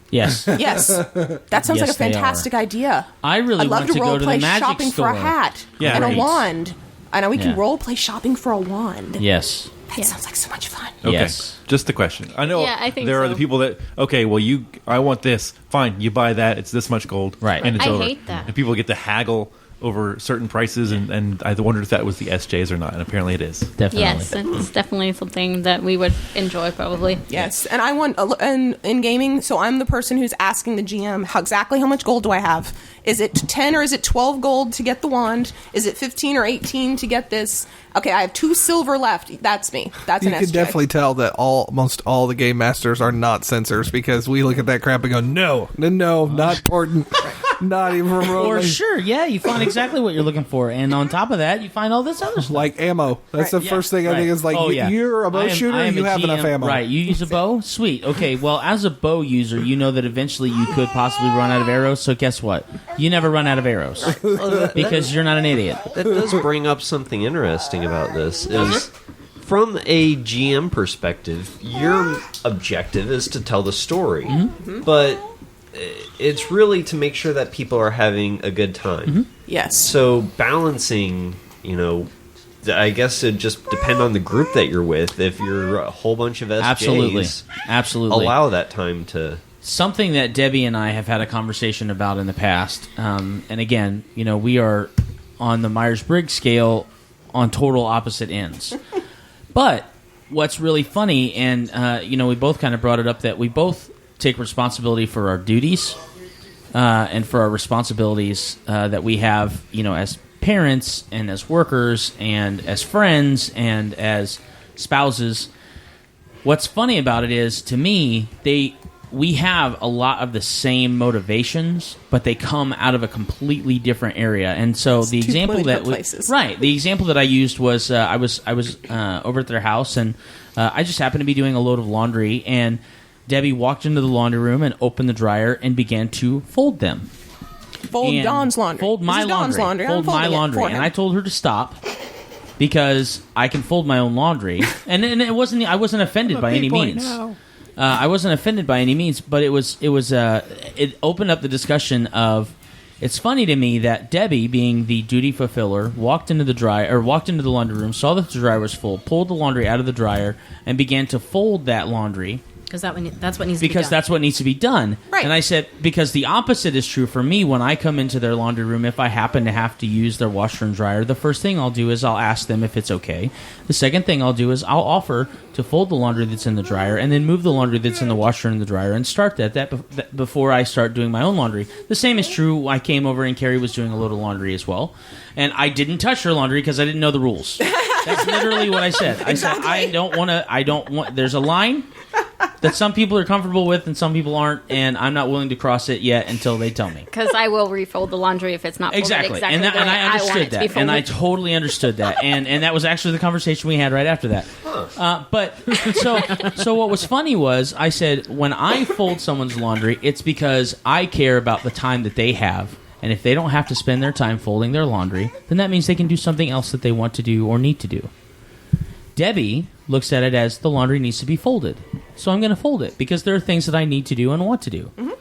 Yes. Yes. That sounds like a fantastic idea. I really I'd love want to role go to play the magic shopping store. for a hat Yeah, and right. a wand. I know we can Yeah. role play shopping for a wand. Yes. That sounds like so much fun. Okay. Yes. Just the question. I know Yeah, I think there are so. the people that, okay, well, I want this. Fine, you buy that. It's this much gold. Right. And it's I over. hate that. And people get to haggle over certain prices, and I wondered if that was the SJs or not, and apparently it is. Definitely. Yes, it's definitely something that we would enjoy probably. Yes, and I want in gaming. So I'm the person who's asking the GM exactly how much gold do I have? Is it 10 or is it 12 gold to get the wand? Is it 15 or 18 to get this? Okay, I have 2 silver left. That's me. That's You an can SJ. definitely tell that almost all the game masters are not censors, because we look at that crap and go, no, not important. Not even remotely. Or sure, yeah, you find exactly what you're looking for, and on top of that, you find all this other stuff. Like ammo. That's the first thing I think is like, you're a bow shooter, you have enough ammo. Right, you use a bow? Sweet. Okay, well, as a bow user, you know that eventually you could possibly run out of arrows, so guess what? You never run out of arrows. Because you're not an idiot. That does bring up something interesting about this. Is from a GM perspective, your objective is to tell the story. But it's really to make sure that people are having a good time. Yes. So balancing, I guess it just depend on the group that you're with. If you're a whole bunch of SJs, Absolutely. allow that time to... Something that Debbie and I have had a conversation about in the past, and again, we are on the Myers-Briggs scale on total opposite ends. But what's really funny, and we both kind of brought it up, that we both take responsibility for our duties and for our responsibilities that we have, as parents and as workers and as friends and as spouses. What's funny about it is, to me, we have a lot of the same motivations, but they come out of a completely different area. And so the example the example that I used was I was over at their house, and I just happened to be doing a load of laundry, and Debbie walked into the laundry room and opened the dryer and began to fold them. Fold Dawn's laundry. Fold my laundry. Fold my laundry. And I told her to stop because I can fold my own laundry. and I wasn't offended by any means. I wasn't offended by any means, but it opened up the discussion of. It's funny to me that Debbie, being the duty fulfiller, walked into the laundry room, saw that the dryer was full, pulled the laundry out of the dryer, and began to fold that laundry. Because that's what needs to be done. Because that's what needs to be done. Right. And I said, because the opposite is true for me. When I come into their laundry room, if I happen to have to use their washer and dryer, the first thing I'll do is I'll ask them if it's okay. The second thing I'll do is I'll offer to fold the laundry that's in the dryer and then move the laundry that's in the washer and the dryer and start that before I start doing my own laundry. The same is true. I came over and Kari was doing a load of laundry as well. And I didn't touch her laundry because I didn't know the rules. That's literally what I said. I said, I don't want, there's a line that some people are comfortable with and some people aren't, and I'm not willing to cross it yet until they tell me. Because I will refold the laundry if it's not folded exactly and I understood that, and I totally understood that, and that was actually the conversation we had right after that. But so what was funny was I said, when I fold someone's laundry, it's because I care about the time that they have. And if they don't have to spend their time folding their laundry, then that means they can do something else that they want to do or need to do. Debbie looks at it as the laundry needs to be folded. So I'm going to fold it because there are things that I need to do and want to do. Mm-hmm.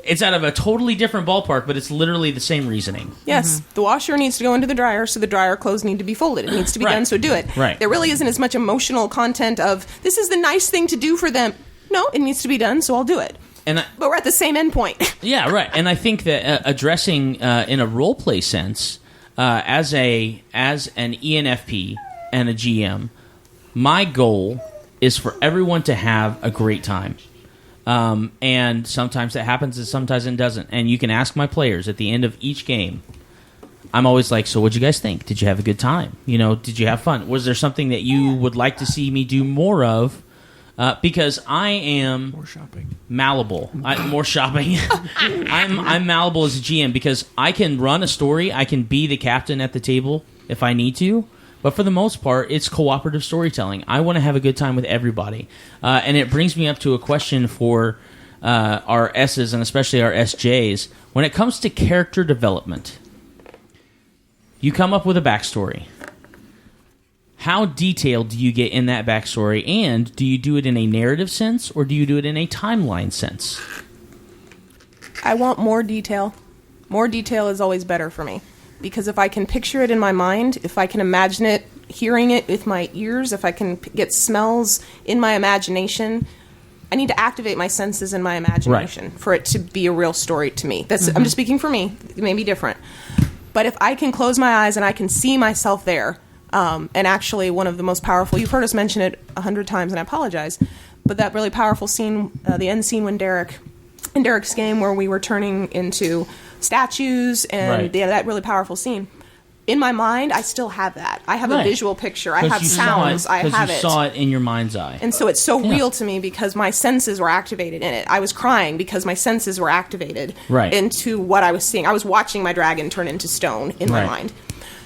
It's out of a totally different ballpark, but it's literally the same reasoning. Yes, the washer needs to go into the dryer, so the dryer clothes need to be folded. It needs to be done, so do it. Right. There really isn't as much emotional content of, this is the nice thing to do for them. No, it needs to be done, so I'll do it. But we're at the same end point. Yeah, right. And I think that addressing in a role play sense, as an ENFP and a GM, my goal is for everyone to have a great time. And sometimes that happens and sometimes it doesn't. And you can ask my players at the end of each game. I'm always like, so what'd you guys think? Did you have a good time? Did you have fun? Was there something that you would like to see me do more of? Because I am more shopping, malleable. More shopping. I'm malleable as a GM because I can run a story. I can be the captain at the table if I need to. But for the most part, it's cooperative storytelling. I want to have a good time with everybody. And it brings me up to a question for our S's and especially our SJs. When it comes to character development, you come up with a backstory. How detailed do you get in that backstory, and do you do it in a narrative sense, or do you do it in a timeline sense? I want more detail. More detail is always better for me. Because if I can picture it in my mind, if I can imagine it, hearing it with my ears, if I can get smells in my imagination, I need to activate my senses in my imagination for it to be a real story to me. I'm just speaking for me. It may be different. But if I can close my eyes and I can see myself there, and actually one of the most powerful, you've heard us mention it 100 times and I apologize, but that really powerful scene, the end scene when in Derek's game where we were turning into statues and that really powerful scene, in my mind, I still have that. I have a Right. visual picture. I 'Cause have you sounds. saw it, I 'cause have you it. saw it in your mind's eye. And so it's so Yeah. real to me because my senses were activated in it. I was crying because my senses were activated Right. into what I was seeing. I was watching my dragon turn into stone in my Right. mind.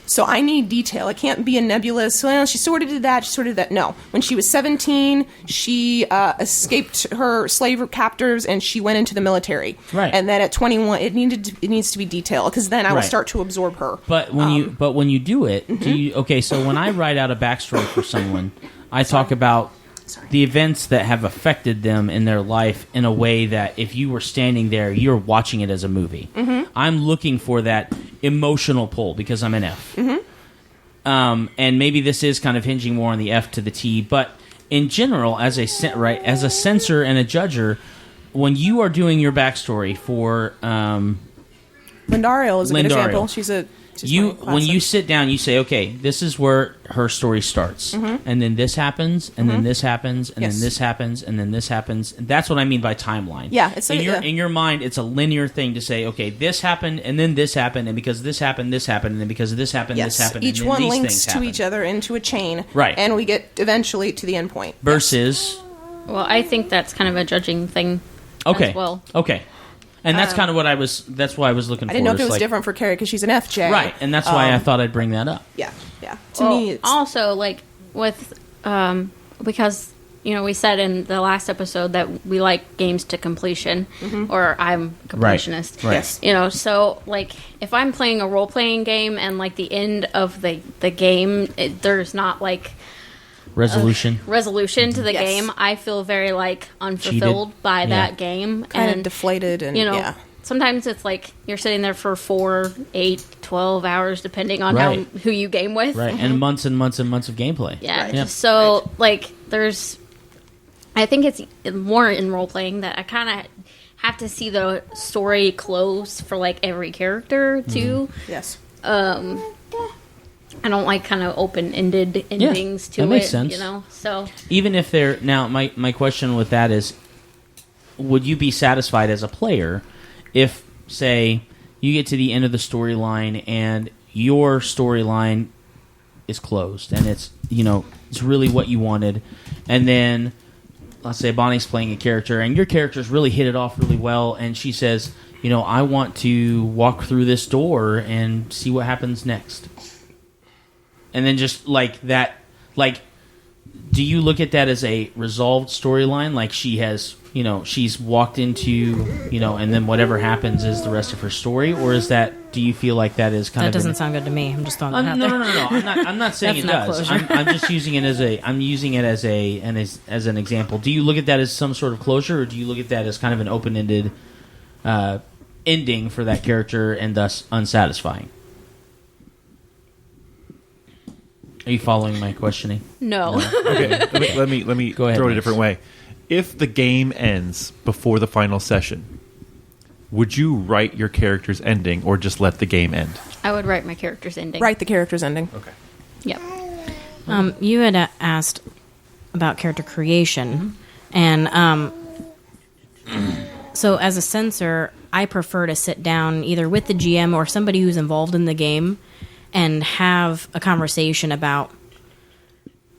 So I need detail. It can't be a nebulous, well, she sort of did that, she sort of did that. No. When she was 17, she escaped her slave captors and she went into the military. Right. And then at 21, it needs to be detailed because then I will Right. start to absorb her. But when you do it, do you, okay? So when I write out a backstory for someone, I talk about the events that have affected them in their life in a way that if you were standing there, you're watching it as a movie. I'm looking for that emotional pull because I'm an F. And maybe this is kind of hinging more on the F to the T, but in general, as a censor and a judger, when you are doing your backstory for Lindariel is a good Lindariel. example. She's my when classic. you sit down, you say, okay, this is where her story starts, and then this happens, and then this happens, and Yes. then this happens, and then this happens. And that's what I mean by timeline. Yeah, it's in your mind, it's a linear thing to say, okay, this happened, and then this happened, and because this happened, and then because this happened, Yes, this happened. each and then one these links things to happen. each other into a chain, Right. And we get eventually to the end point. Versus, Well, I think that's kind of a judging thing okay, as well. okay, and that's kind of what I was. That's why I was looking. I didn't know if is it was like- different for Kari because she's an FJ, right? And that's why I thought I'd bring that up. Yeah, yeah. To Well, me, it's, also like with because we said in the last episode that we like games to completion, or I'm a completionist. Right. yes. So like if I'm playing a role playing game and like the end of the game, there's not like Resolution. resolution to the Yes. game, I feel very like unfulfilled by Yeah. that game, kind and of deflated, and yeah. sometimes it's like you're sitting there for 4, 8, 12 hours depending on Right. who you game with. Right, and months and months and months of gameplay. Yeah. Yeah. So like I think it's more in role playing that I kind of have to see the story close for like every character too. Yes. I don't like kind of open-ended endings to that makes it, sense. So Even if they're now, my question with that is, would you be satisfied as a player if, say, you get to the end of the storyline and your storyline is closed and it's it's really what you wanted, and then let's say Bonnie's playing a character and your character's really hit it off really well, and she says, I want to walk through this door and see what happens next. And then just like that, like, do you look at that as a resolved storyline? Like she has, she's walked into, and then whatever happens is the rest of her story? Or is that, do you feel like that is kind That of... doesn't sound good to me. I'm just throwing that out no, there. no. I'm not saying it That's not does. closure. I'm just using it as an example. Do you look at that as some sort of closure, or do you look at that as kind of an open-ended ending for that character and thus unsatisfying? Are you following my questioning? no. Okay, let me Go ahead, throw it a Max. different way. If the game ends before the final session, would you write your character's ending or just let the game end? I would write my character's ending. Write the character's ending. Okay. Yep. You had asked about character creation, and so as a censor, I prefer to sit down either with the GM or somebody who's involved in the game and have a conversation about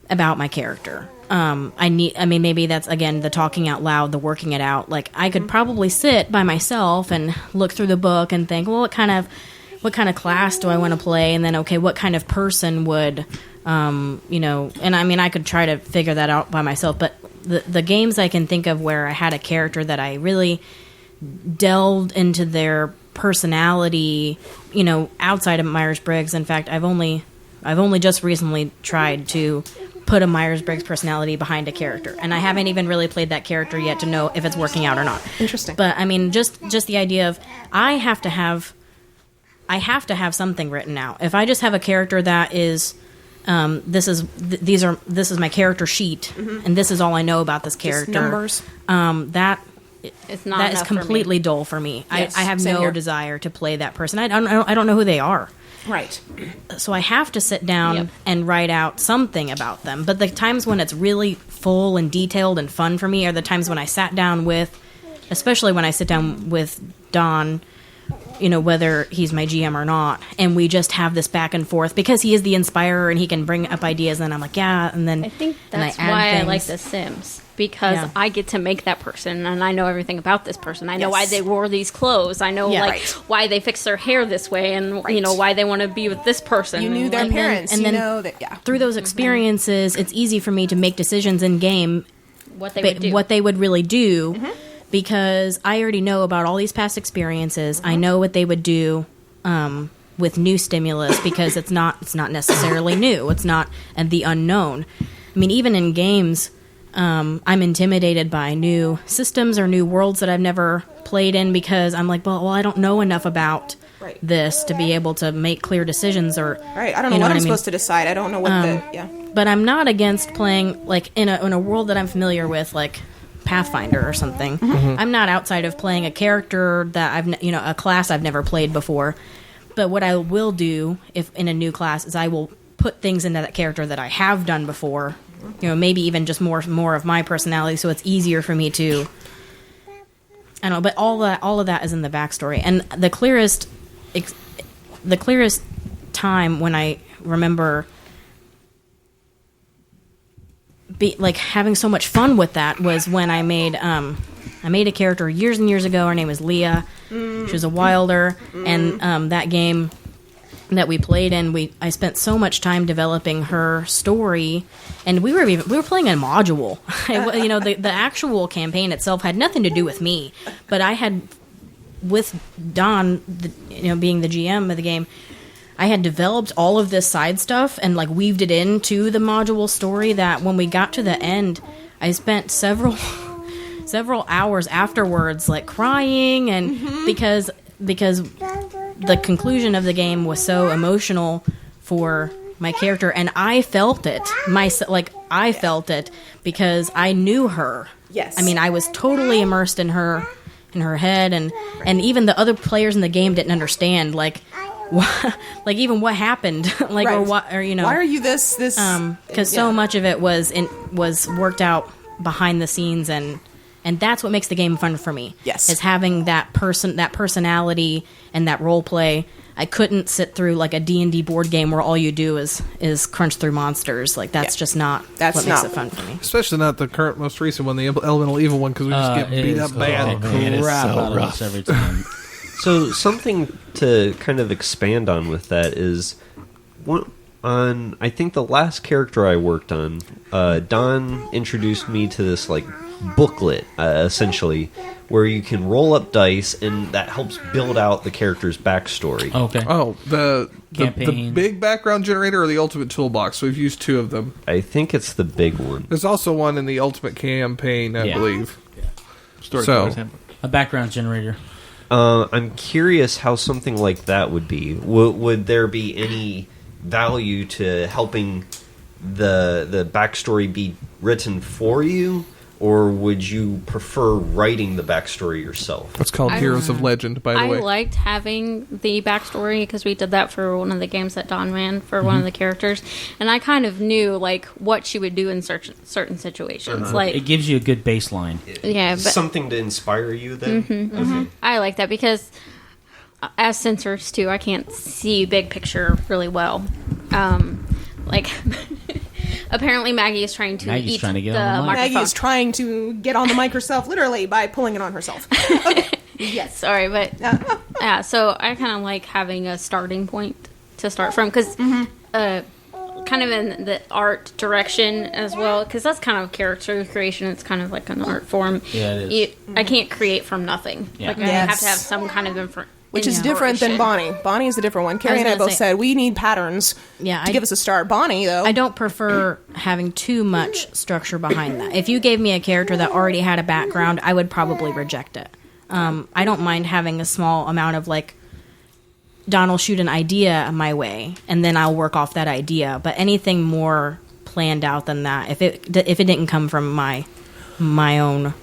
my character. Maybe that's again the talking out loud, the working it out. Like I could probably sit by myself and look through the book and think, well, what kind of class do I want to play? And then, okay, what kind of person would, and I could try to figure that out by myself. But the games I can think of where I had a character that I really delved into their personality, outside of Myers-Briggs. In fact, I've only just recently tried to put a Myers-Briggs personality behind a character, and I haven't even really played that character yet to know if it's working out or not. Interesting. But just the idea of I have to have something written out. If I just have a character that is this is my character sheet, and this is all I know about this character. numbers. It's not That is enough for me. completely dull for me. Yes, I have same no here. desire to play that person. I don't know who they are. Right. So I have to sit down Yep. and write out something about them. But the times when it's really full and detailed and fun for me are the times when I sat down with, especially when I sit down with Dawn whether he's my GM or not, and we just have this back and forth because he is the inspirer and he can bring up ideas, and I'm like, yeah, and then I think and that's add why I things. like The Sims, because Yeah. I get to make that person, and I know everything about this person. I know why Yes. they wore these clothes. I know Yeah. like Right. why they fix their hair this way, and Right. why they want to be with this person. You knew their And, parents. and you then know that. Yeah. Through those experiences, it's easy for me to make decisions in game what they would do. what they would really do, because I already know about all these past experiences. I know what they would do with new stimulus, because it's not necessarily new. It's not the unknown. I mean, even in games, I'm intimidated by new systems or new worlds that I've never played in, because I'm like, well, I don't know enough about Right. this to be able to make clear decisions, or Right. I don't know you what I'm I mean? supposed to decide. I don't know what yeah. But I'm not against playing like in a world that I'm familiar with, like Pathfinder or something. I'm not outside of playing a character that a class I've never played before. But what I will do if in a new class is I will put things into that character that I have done before. Maybe even just more of my personality, so it's easier for me to. I don't know, but all of that is in the backstory, and the clearest time when I remember having so much fun with that was when I made a character years and years ago. Her name was Leah. She was a wilder, and that game that we played in, I spent so much time developing her story, and we were playing a module. The actual campaign itself had nothing to do with me, but I had, with Don, being the GM of the game, I had developed all of this side stuff and weaved it into the module story, that when we got to the end, I spent several hours afterwards crying, and because the conclusion of the game was so emotional for my character, and I felt it I felt it because I knew her. Yes. I mean, I was totally immersed in her head, and even the other players in the game didn't understand even what happened, Right. or what, or Why are you this? because so much of it was worked out behind the scenes, and that's what makes the game fun for me. Yes. Is having that personality and that role play. I couldn't sit through a D&D board game where all you do is crunch through monsters. That's just not That's what makes not- it fun for me. Especially not the current, most recent one, the Elemental Evil one, because we just get beat up bad. man, it's crap so out of rough. us every time. So something to kind of expand on with that is, on I think the last character I worked on, Don introduced me to this booklet, essentially, where you can roll up dice, and that helps build out the character's backstory. Okay. Oh, the Campaign. big background generator or the ultimate toolbox. So we've used two of them. I think it's the big one. There's also one in the ultimate campaign, I Yeah. believe. Storyteller's So- Handbook. A background generator. I'm curious how something like that would be. Would there be any value to helping the backstory be written for you, or would you prefer writing the backstory yourself? That's called Heroes of Legend, by the I way. liked having the backstory because we did that for one of the games that Don ran for one of the characters, and I kind of knew what she would do in certain situations. It gives you a good baseline. Yeah, but Something to inspire you then? Okay. I like that because as censors too, I can't see big picture really well. Apparently Maggie is trying to Maggie's eat trying to get the on the mic. microphone. Maggie is trying to get on the mic herself, literally by pulling it on herself. Yes. Sorry, but yeah, so I kind of like having a starting point to start from because kind of in the art direction as well, because that's kind of character creation. It's kind of like an art form. Yeah, it is. I can't create from nothing. Yeah. Like I Yes. have to have some kind of Which is different than Bonnie. Bonnie is a different one. Carrie and I gonna both say- said we need patterns Yeah, to give us a start. Bonnie, though, I don't prefer having too much structure behind that. If you gave me a character that already had a background, I would probably reject it. I don't mind having a small amount of Don will shoot an idea my way, and then I'll work off that idea. But anything more planned out than that, if it didn't come from my own,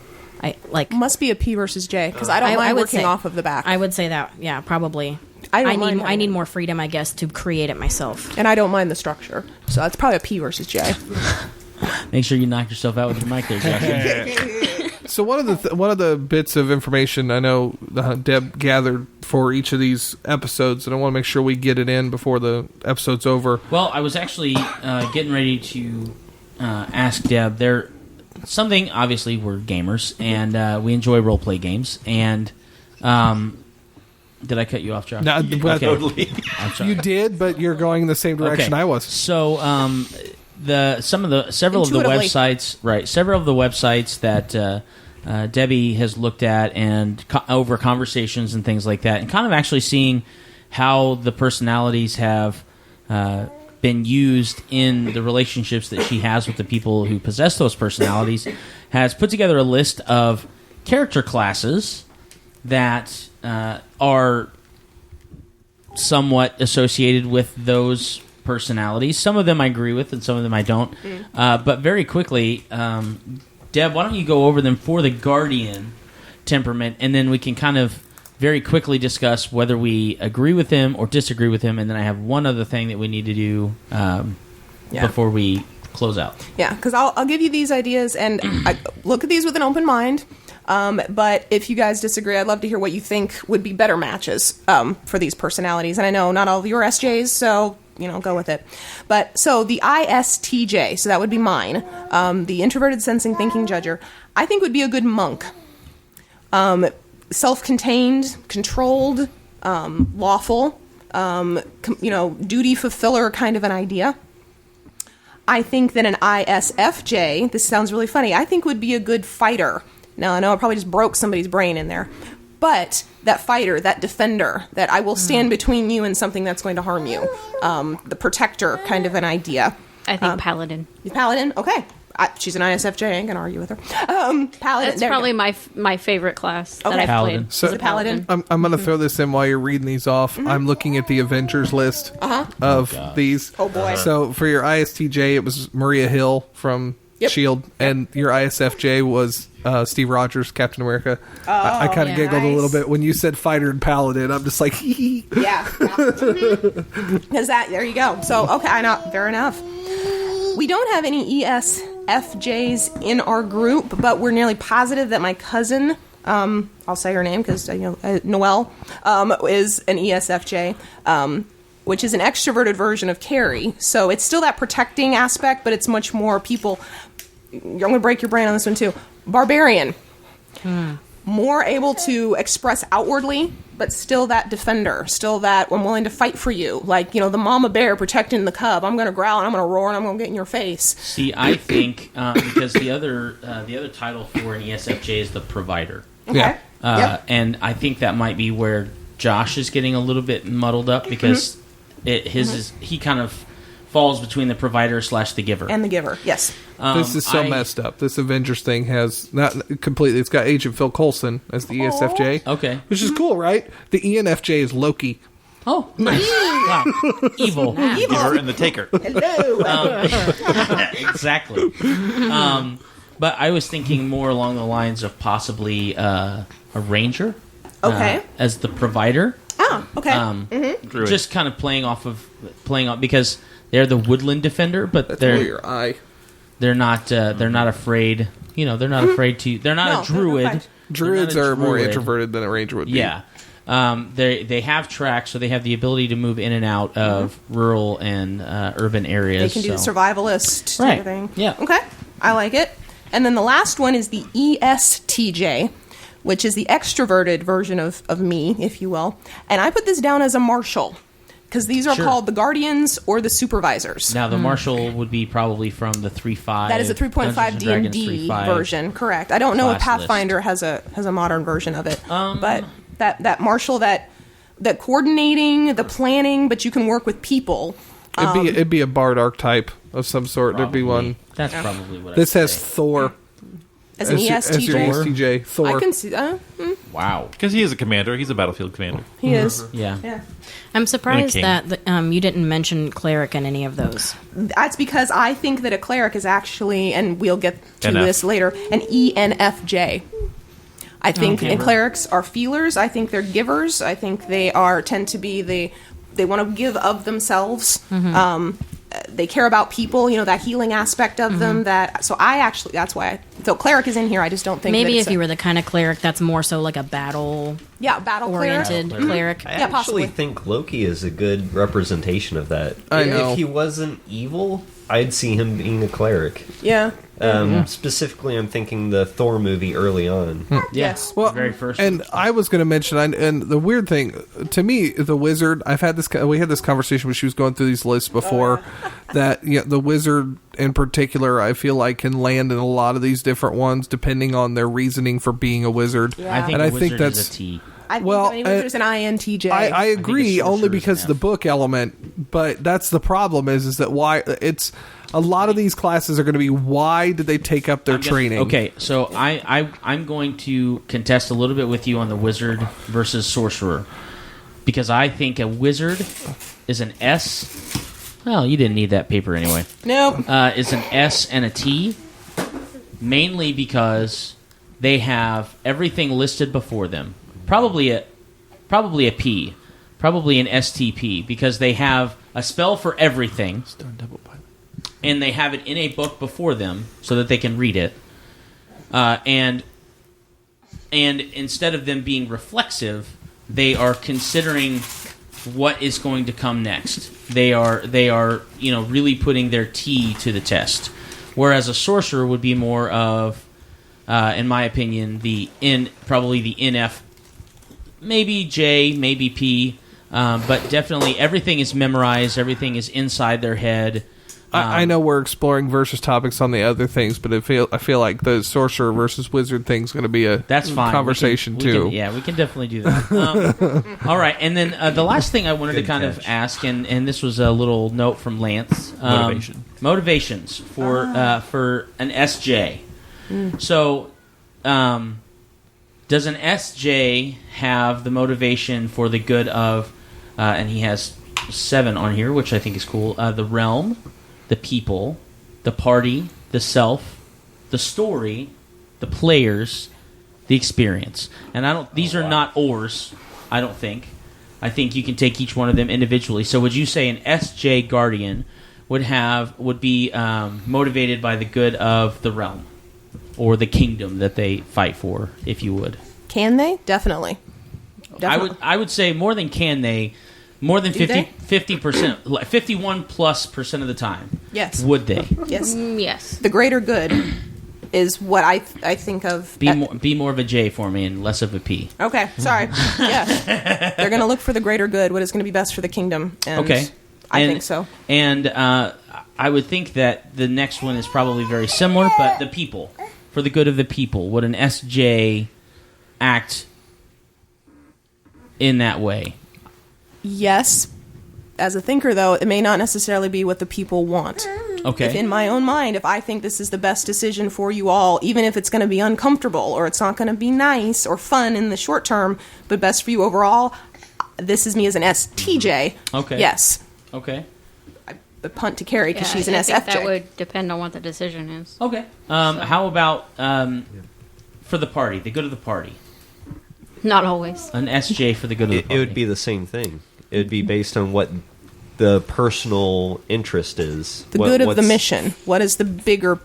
must be a P versus J because I don't mind would working say- off of the back. I would say that, yeah, probably. I don't need mind I need having- more freedom, I guess, to create it myself. and I don't mind the structure. So that's probably a P versus J. Make sure you knock yourself out with your mic there, Josh. So one of the bits of information I know Deb gathered for each of these episodes, and I want to make sure we get it in before the episode's over. Well, I was actually getting ready to ask Deb. Obviously, we're gamers, and we enjoy role-play games, and... did I cut you off, Josh? No, Okay. Totally. I'm sorry. You did, but you're going in the same direction I was. So, several of the Intuitively. websites that Debbie has looked at and over conversations and things like that, and kind of actually seeing how the personalities have been used in the relationships that she has with the people who possess those personalities, has put together a list of character classes that are somewhat associated with those personalities. Some of them I agree with, and some of them I don't. But very quickly, Deb, why don't you go over them for the Guardian temperament, and then we can kind of very quickly discuss whether we agree with him or disagree with him, and then I have one other thing that we need to do before we close out. Yeah, because I'll give you these ideas, and I look at these with an open mind. But if you guys disagree, I'd love to hear what you think would be better matches for these personalities. And I know not all of you are SJs, so, go with it. But, so the ISTJ, so that would be mine, the introverted sensing thinking judger, I think would be a good monk. Self-contained, controlled, lawful, duty fulfiller kind of an idea. I think that an ISFJ, this sounds really funny, I think would be a good fighter. Now, I know I probably just broke somebody's brain in there. But that fighter, that defender, that I will stand between you and something that's going to harm you. The protector kind of an idea. I think Paladin. Paladin? Okay. She's an ISFJ. I ain't going to argue with her. Paladin. That's probably my favorite class that I've Paladin. played. So Is it Paladin? I'm going to throw this in while you're reading these off. I'm looking at the Avengers list of these. Oh, boy. So for your ISTJ, it was Maria Hill from S.H.I.E.L.D., and your ISFJ was Steve Rogers, Captain America. I kind of giggled a little bit when you said fighter and paladin. I'm just like, hee. Yeah. Because there you go. So, okay, I know. Fair enough. We don't have any ESFJs in our group, but we're nearly positive that my cousin, I'll say her name because, Noelle, is an ESFJ, which is an extroverted version of Kari. So it's still that protecting aspect, but it's much more people. I'm going to break your brain on this one, too. Barbarian. More able to express outwardly, but still that defender. Still that I'm willing to fight for you. Like, the mama bear protecting the cub. I'm going to growl and I'm going to roar and I'm going to get in your face. See, I think because the other title for an ESFJ is the provider. Okay. And I think that might be where Josh is getting a little bit muddled up because he kind of falls between the provider / the giver. And the giver, yes. This is so messed up. This Avengers thing has not completely. It's got Agent Phil Coulson as the ESFJ. Okay. Which is cool, right? The ENFJ is Loki. Oh, nice. Wow. Evil. Giver and the taker. Hello. Exactly. But I was thinking more along the lines of possibly a ranger. Okay. As the provider. Oh, okay. Just kind of playing off because they're the woodland defender, but That's really your eye. they're not afraid. They're not afraid to. They're not a druid. Druids are more introverted than a ranger would be. Yeah. They have tracks, so they have the ability to move in and out of rural and urban areas. They can do the survivalist Right. type of thing. Yeah. Okay. I like it. And then the last one is the ESTJ, which is the extroverted version of me, if you will. And I put this down as a marshal, because these are called the guardians or the supervisors. Now, the marshal would be probably from the 3.5. That is a 3.5 D&D version, correct. I don't know if Pathfinder has a modern version of it. But that marshal, that coordinating, the planning, but you can work with people. It'd be a bard archetype of some sort. Probably. There'd be one. That's probably what This I'd has say. Thor. As an As your ESTJ. ESTJ. Thor. I can see Wow. Because he is a commander. He's a battlefield commander. he is. Yeah. Yeah. I'm surprised king. that you didn't mention cleric in any of those. That's because I think that a cleric is actually, and we'll get to NF. this later, an ENFJ. I think and clerics are feelers. I think they're givers. I think they tend to be they want to give of themselves. they care about people, that healing aspect of them. That's why cleric is in here. I just don't think Maybe that if you were the kind of cleric that's more so like a battle battle oriented cleric. I actually possibly. think Loki is a good representation of that. I know. If he wasn't evil, I'd see him being a cleric. Yeah. Specifically, I'm thinking the Thor movie early on. Yes. Well, very first. and I was going to mention, and the weird thing to me, the wizard. We had this conversation when she was going through these lists before. That the wizard in particular, I feel like can land in a lot of these different ones depending on their reasoning for being a wizard. Yeah. I think and a I wizard think that's is a T. I think well, there's an INTJ. I agree, sorcerer only is because an of the F. book element. But that's the problem is that why it's a lot of these classes are going to be why did they take up their training? Okay, so I'm going to contest a little bit with you on the wizard versus sorcerer, because I think a wizard is an S. Well, you didn't need that paper anyway. Nope. Is an S and a T, mainly because they have everything listed before them. Probably a P, probably an STP, because they have a spell for everything, and they have it in a book before them so that they can read it. And instead of them being reflexive, they are considering what is going to come next. They are really putting their T to the test. Whereas a sorcerer would be more of, in my opinion, probably the NF, maybe J, maybe P, but definitely everything is memorized. Everything is inside their head. I know we're exploring versus topics on the other things, but I feel like the sorcerer versus wizard thing is going to be a That's fine. conversation too. We can definitely do that. All right, and then the last thing I wanted to kind of catch. ask, and this was a little note from Lance. Motivations for an SJ. So, does an SJ have the motivation for the good of, and he has 7 on here, which I think is cool, the realm, the people, the party, the self, the story, the players, the experience. And these are not ors, I don't think. I think you can take each one of them individually. So would you say an SJ Guardian would be motivated by the good of the realm or the kingdom that they fight for, if you would? Can they? Definitely. I would say more than can they. More than 50%, 51% of the time. Yes. Would they? Yes. Yes. The greater good is what I think of. Be more of a J for me and less of a P. Okay, sorry. Yes. They're going to look for the greater good, what is going to be best for the kingdom. And Okay. I think so. And I would think that the next one is probably very similar, but the people. For the good of the people. Would an SJ act in that way? Yes. As a thinker, though, it may not necessarily be what the people want. Okay. If in my own mind, if I think this is the best decision for you all, even if it's going to be uncomfortable or it's not going to be nice or fun in the short term, but best for you overall, this is me as an STJ. Okay. Yes. Okay. The punt to Kari because she's an I think SFJ. that would depend on what the decision is. Okay. How about for the party, the good of the party? Not always. An SJ for the good of the It party. would be the same thing. It would be based on what the personal interest is. The good of the mission. What is the bigger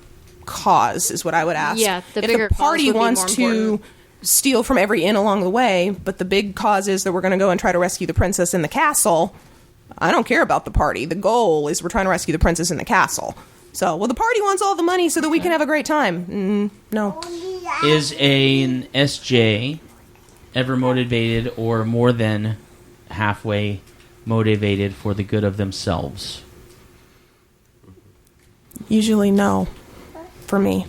cause is what I would ask. Yeah, the if bigger the party cause would be wants more to important. steal from every inn along the way, but the big cause is that we're going to go and try to rescue the princess in the castle, I don't care about the party. The goal is we're trying to rescue the princess in the castle. So, well, the party wants all the money so that we can have a great time. No. Is an SJ ever motivated or more than halfway motivated for the good of themselves? Usually no. For me.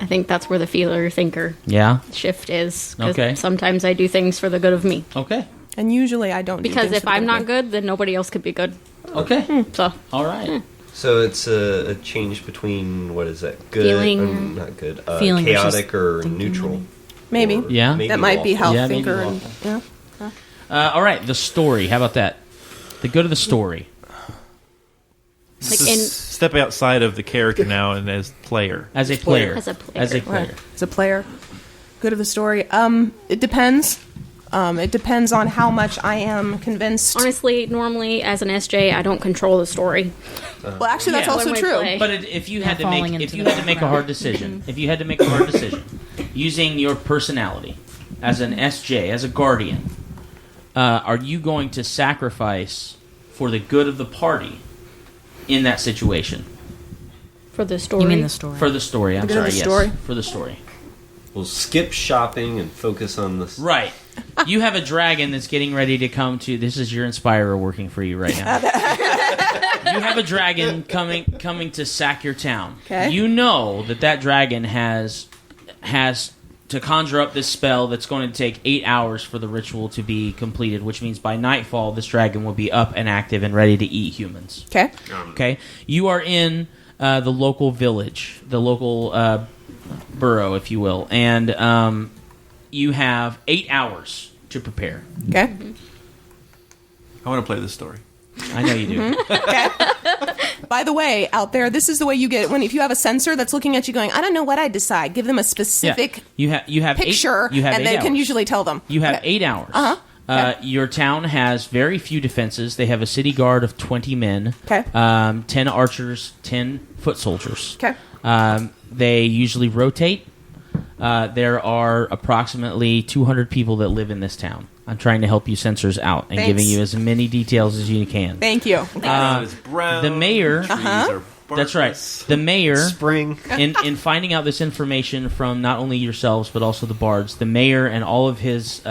I think that's where the feeler thinker Yeah? shift is. 'Cause Okay. sometimes I do things for the good of me. Okay. And usually I don't do Because things if for the I'm good not of me. good, then nobody else could be good. Okay. So All right. So it's a change between, what is that? Good, Feeling- not good. Feeling chaotic versus or thinking, neutral. Maybe. Or Yeah. That might be lawful. how Yeah, maybe thinker and lawful. yeah. All right. The story. How about that? The good of the story. like in Step outside of the character now and as player. As a player. As a player. As a player. Right. As a player. Good of the story. It depends. It depends on how much I am convinced. Honestly, normally as an SJ, I don't control the story. Well, actually, that's Yeah. also When we true. play. But if you had to falling make into a the hard decision, if you had to make a hard decision, using your personality as an SJ, as a guardian, are you going to sacrifice for the good of the party in that situation? For the story. You mean the story? For the story, I'm The good of sorry. the Yes, story. for the story. We'll skip shopping and focus on this. Right. You have a dragon that's getting ready to come to. This is your Inspirer working for you right now. You have a dragon coming to sack your town. Okay. You know that dragon has to conjure up this spell that's going to take 8 hours for the ritual to be completed, which means by nightfall this dragon will be up and active and ready to eat humans. Okay. Okay. You are in the local village, the local borough, if you will, and you have 8 hours to prepare. Okay. I want to play this story. I know you do. Okay. By the way, out there, this is the way you get it. If you have a sensor that's looking at you going, I don't know what I decide, give them a specific You have picture, you have and 8 they hours. can usually tell them. You have Okay. 8 hours. Uh-huh. Okay. Your town has very few defenses. They have a city guard of 20 men. Okay. 10 archers, 10 foot soldiers. Okay. They usually rotate. There are approximately 200 people that live in this town. I'm trying to help you censors out and Thanks. giving you as many details as you can. Thank you. It's brown. The mayor... Trees are That's right. barkless. The mayor... Spring. in finding out this information from not only yourselves but also the bards, the mayor and all of his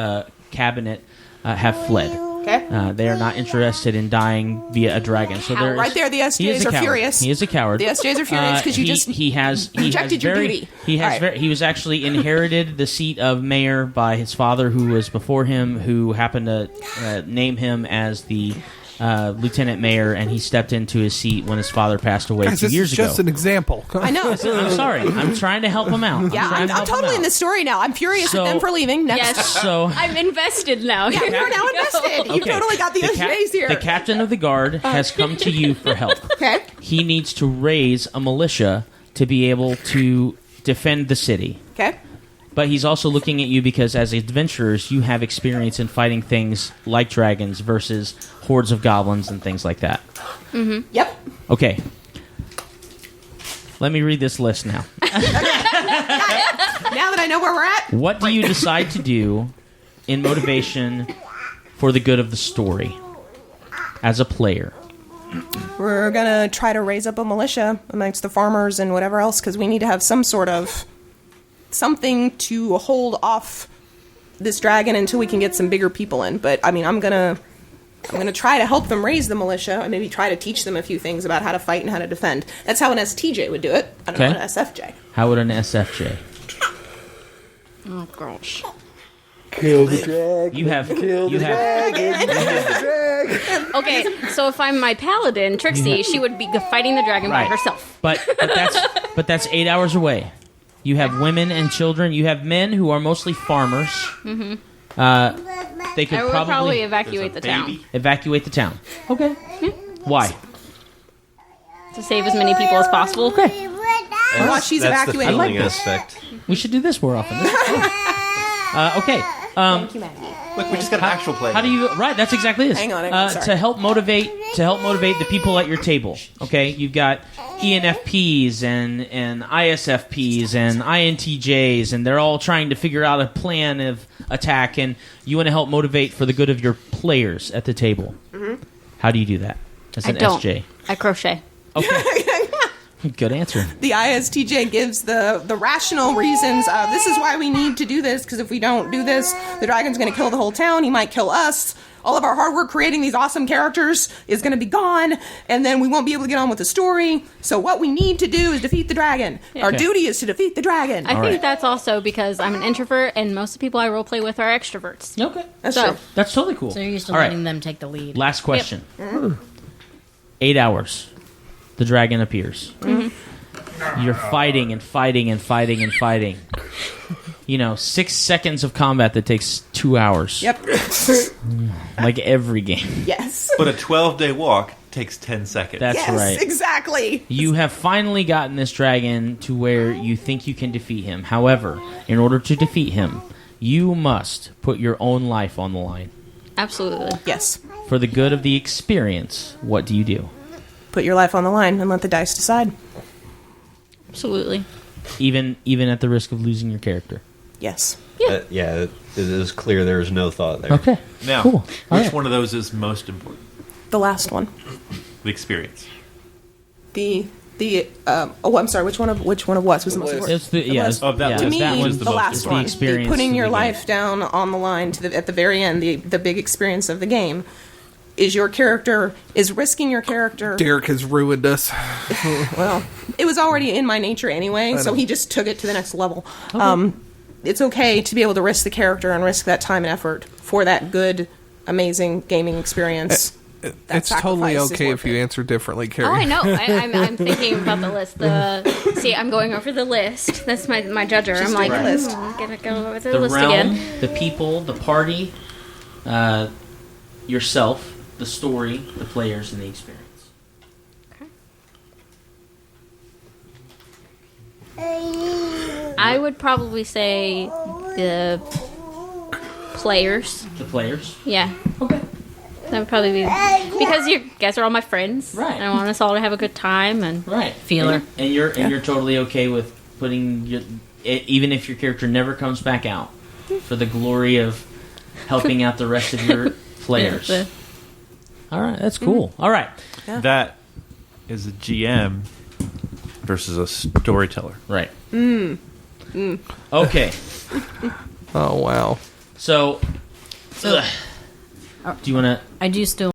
cabinet have fled. Okay. They are not interested in dying via a dragon. So there is, Right there, the he is SJs a are coward. furious. He is a coward. The SJs are furious because you just he has rejected your very, duty. He has All right. very, he was actually inherited the seat of mayor by his father, who was before him, who happened to name him as the lieutenant mayor, and he stepped into his seat when his father passed away Guys, 2 this years is ago. just an example. I know. I'm sorry. I'm trying to help him out. Yeah, trying I'm to help him totally out. in the story now. I'm furious So- at them for leaving. Next. Yes. So I'm invested now. Yeah, you're now invested. You Okay. totally got the SJs here. The captain of the guard has come to you for help. Okay. He needs to raise a militia to be able to defend the city. Okay. But he's also looking at you because, as adventurers, you have experience in fighting things like dragons versus hordes of goblins and things like that. Yep. Okay. Let me read this list now. Now that I know where we're at, What do you decide to do in motivation for the good of the story as a player? we're gonna try to raise up a militia amongst the farmers and whatever else because we need to have some sort of something to hold off this dragon until we can get some bigger people in. But I mean, I'm gonna try to help them raise the militia. I maybe try to teach them a few things about how to fight and how to defend. That's how an STJ would do it. I don't know Okay. an SFJ. How would an SFJ? Oh gosh. You have Okay, so if I'm my paladin, Trixie, she would be fighting the dragon by Right. herself. but that's 8 hours away. You have women and children. You have men who are mostly farmers. Mm-hmm. They could I would probably probably evacuate the town evacuate the town. Okay. Why? to save as many people as possible. Okay. While she's That's evacuating. the like feeling this. aspect. We should do this more often. This is fun. Okay. Look, we just got an actual play. How do you? Right. That's exactly this. Hang on, sorry. To help motivate the people at your table. Okay. You've got ENFPs and ISFPs and INTJs, and they're all trying to figure out a plan of attack, and you want to help motivate for the good of your players at the table. Mm-hmm. How do you do that? As I an don't. SJ. I crochet. Okay. Good answer. The ISTJ gives the rational reasons. This is why we need to do this, because if we don't do this, the dragon's going to kill the whole town. He might kill us. All of our hard work creating these awesome characters is going to be gone, and then we won't be able to get on with the story. So what we need to do is defeat the dragon. Our Okay. duty is to defeat the dragon. I think right. that's also because I'm an introvert, and most of the people I roleplay with are extroverts. Okay. That's So- true. That's totally cool. So you're used to All right. letting them take the lead. Last question. 8 hours. The dragon appears. You're fighting and fighting and fighting and fighting. 6 seconds of combat that takes 2 hours. Yep. Like every game. Yes. But a 12-day walk takes 10 seconds. That's Yes, right. exactly. You have finally gotten this dragon to where you think you can defeat him. However, in order to defeat him, you must put your own life on the line. Absolutely. Yes. For the good of the experience, what do you do? Put your life on the line and let the dice decide. Absolutely. Even at the risk of losing your character. Yes. Yeah, it is clear there was no thought there. Okay. Now, Cool. All which right. one of those is most important? The last one. The experience. I'm sorry. Which one of what was the most important? It's the Oh, that yeah, was- To me, that one's the most last the one, experience putting of your the game. life down on the line at the very end, the big experience of the game, is your character is risking your character. Derek has ruined us. Well, it was already in my nature anyway, so he just took it to the next level. It's okay to be able to risk the character and risk that time and effort for that good, amazing gaming experience. That It's totally sacrifice is okay worth if you it. answer differently, Carrie. Oh, I know. I'm thinking about the list. See, I'm going over the list. That's my judger. I'm like, doing the list. Gonna go over the The list realm, again. the people, the party, yourself, the story, the players, and the experience. I would probably say the players. The players. Yeah. Okay. That would probably be because you guys are all my friends. Right. And I want us all to have a good time and Right. Feeler. And you're totally okay with putting your even if your character never comes back out for the glory of helping out the rest of your players. Yeah, All right, that's cool. All right. That is a GM versus a storyteller. Right. Okay. Oh, wow. So, do you want to? I do still